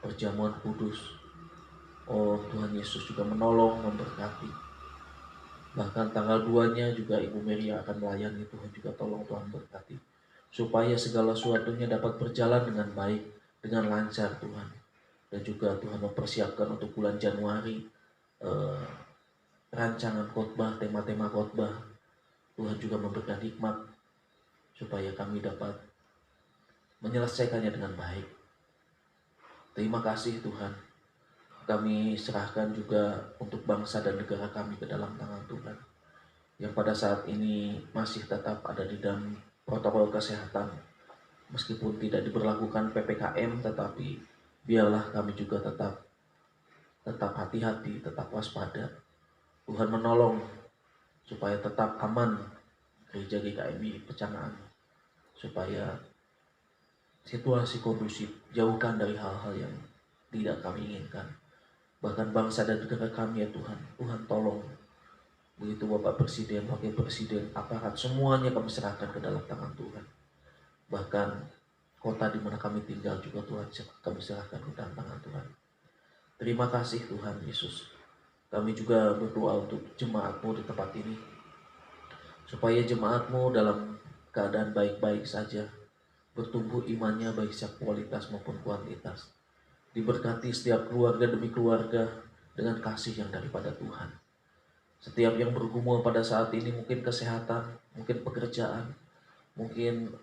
perjamuan kudus. Oh, Tuhan Yesus juga menolong, memberkati. Bahkan tanggal 2-nya juga Ibu Mary akan melayani. Tuhan juga tolong, Tuhan berkati. Supaya segala sesuatunya dapat berjalan dengan baik, dengan lancar Tuhan. Dan juga Tuhan mempersiapkan untuk bulan Januari rancangan khotbah, tema-tema khotbah. Tuhan juga memberikan hikmat supaya kami dapat menyelesaikannya dengan baik. Terima kasih Tuhan. Kami serahkan juga untuk bangsa dan negara kami ke dalam tangan Tuhan, yang pada saat ini masih tetap ada di dalam protokol kesehatan. Meskipun tidak diberlakukan PPKM, tetapi biarlah kami juga tetap hati-hati, tetap waspada. Tuhan menolong supaya tetap aman gereja GKMI Pecanaan, supaya situasi kondusif, jauhkan dari hal-hal yang tidak kami inginkan. Bahkan bangsa dan negara kami ya Tuhan, Tuhan tolong. Begitu Bapak Presiden, Wakil Presiden, aparat, semuanya kami serahkan ke dalam tangan Tuhan. Bahkan kota di mana kami tinggal juga Tuhan kami serahkan ke dalam tangan Tuhan. Terima kasih Tuhan Yesus. Kami juga berdoa untuk jemaat-Mu di tempat ini, supaya jemaat-Mu dalam keadaan baik-baik saja, bertumbuh imannya baik secara kualitas maupun kuantitas. Diberkati setiap keluarga demi keluarga dengan kasih yang daripada Tuhan. Setiap yang bergumul pada saat ini, mungkin kesehatan, mungkin pekerjaan, mungkin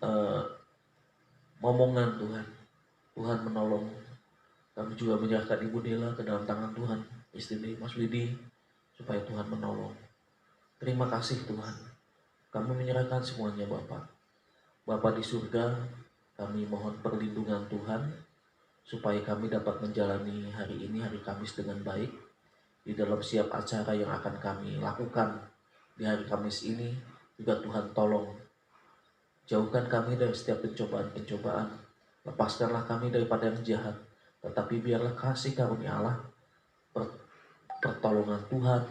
momongan Tuhan. Tuhan menolong. Kami juga menyerahkan Ibu Dela ke dalam tangan Tuhan, istri Mas Widi, supaya Tuhan menolong. Terima kasih Tuhan. Kami menyerahkan semuanya Bapak. Bapak di surga, kami mohon perlindungan Tuhan, supaya kami dapat menjalani hari ini, hari Kamis dengan baik. Di dalam setiap acara yang akan kami lakukan di hari Kamis ini, juga Tuhan tolong. Jauhkan kami dari setiap pencobaan-pencobaan. Lepaskanlah kami daripada yang jahat. Tetapi biarlah kasih karunia Allah, pertolongan Tuhan,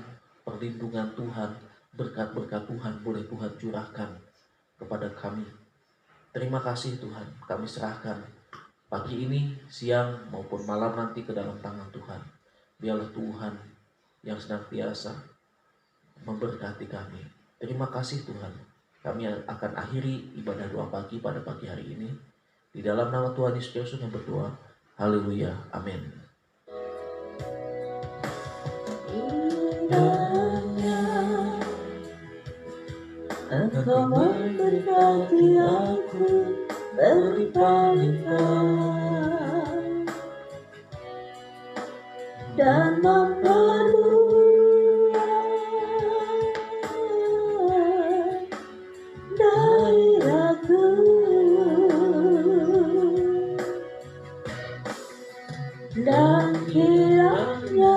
perlindungan Tuhan, berkat-berkat Tuhan boleh Tuhan curahkan kepada kami. Terima kasih Tuhan, kami serahkan pagi ini, siang maupun malam nanti ke dalam tangan Tuhan. Biarlah Tuhan yang senantiasa memberkati kami. Terima kasih Tuhan. Kami akan akhiri ibadah doa pagi pada pagi hari ini. Di dalam nama Tuhan Yesus Kristus yang berdoa. Haleluya. Amin. Indahnya Engkau memberkati aku berlimpah-limpah dan memperluas daerahku, dan kiranya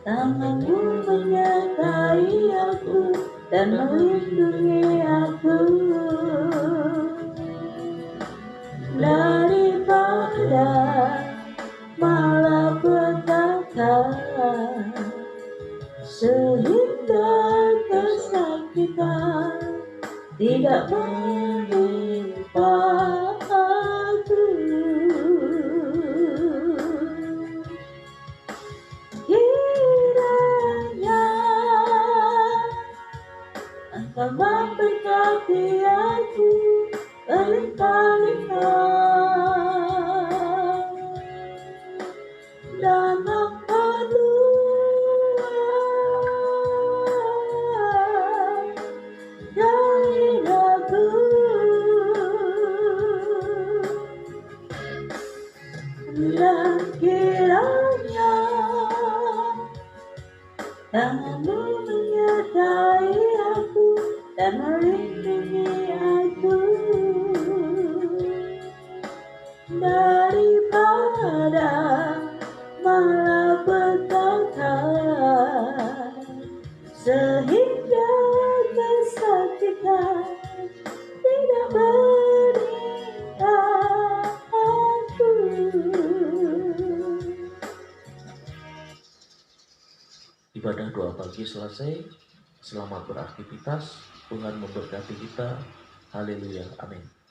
tangan-Mu menyertai aku dan melindungi aku daripada malapetaka, sehingga kesakitan tidak menimpa aku. Kiranya Engkau memberkati aku berlimpah-limpah dan memperluas daerahku, dan kiranya tangan-Mu menyertai dan melindungi aku daripada malapetaka, sehingga kesakitan tidak menimpa aku. Ibadah doa pagi selesai. Selamat beraktivitas. Tuhan memberkati kita. Haleluya. Amin.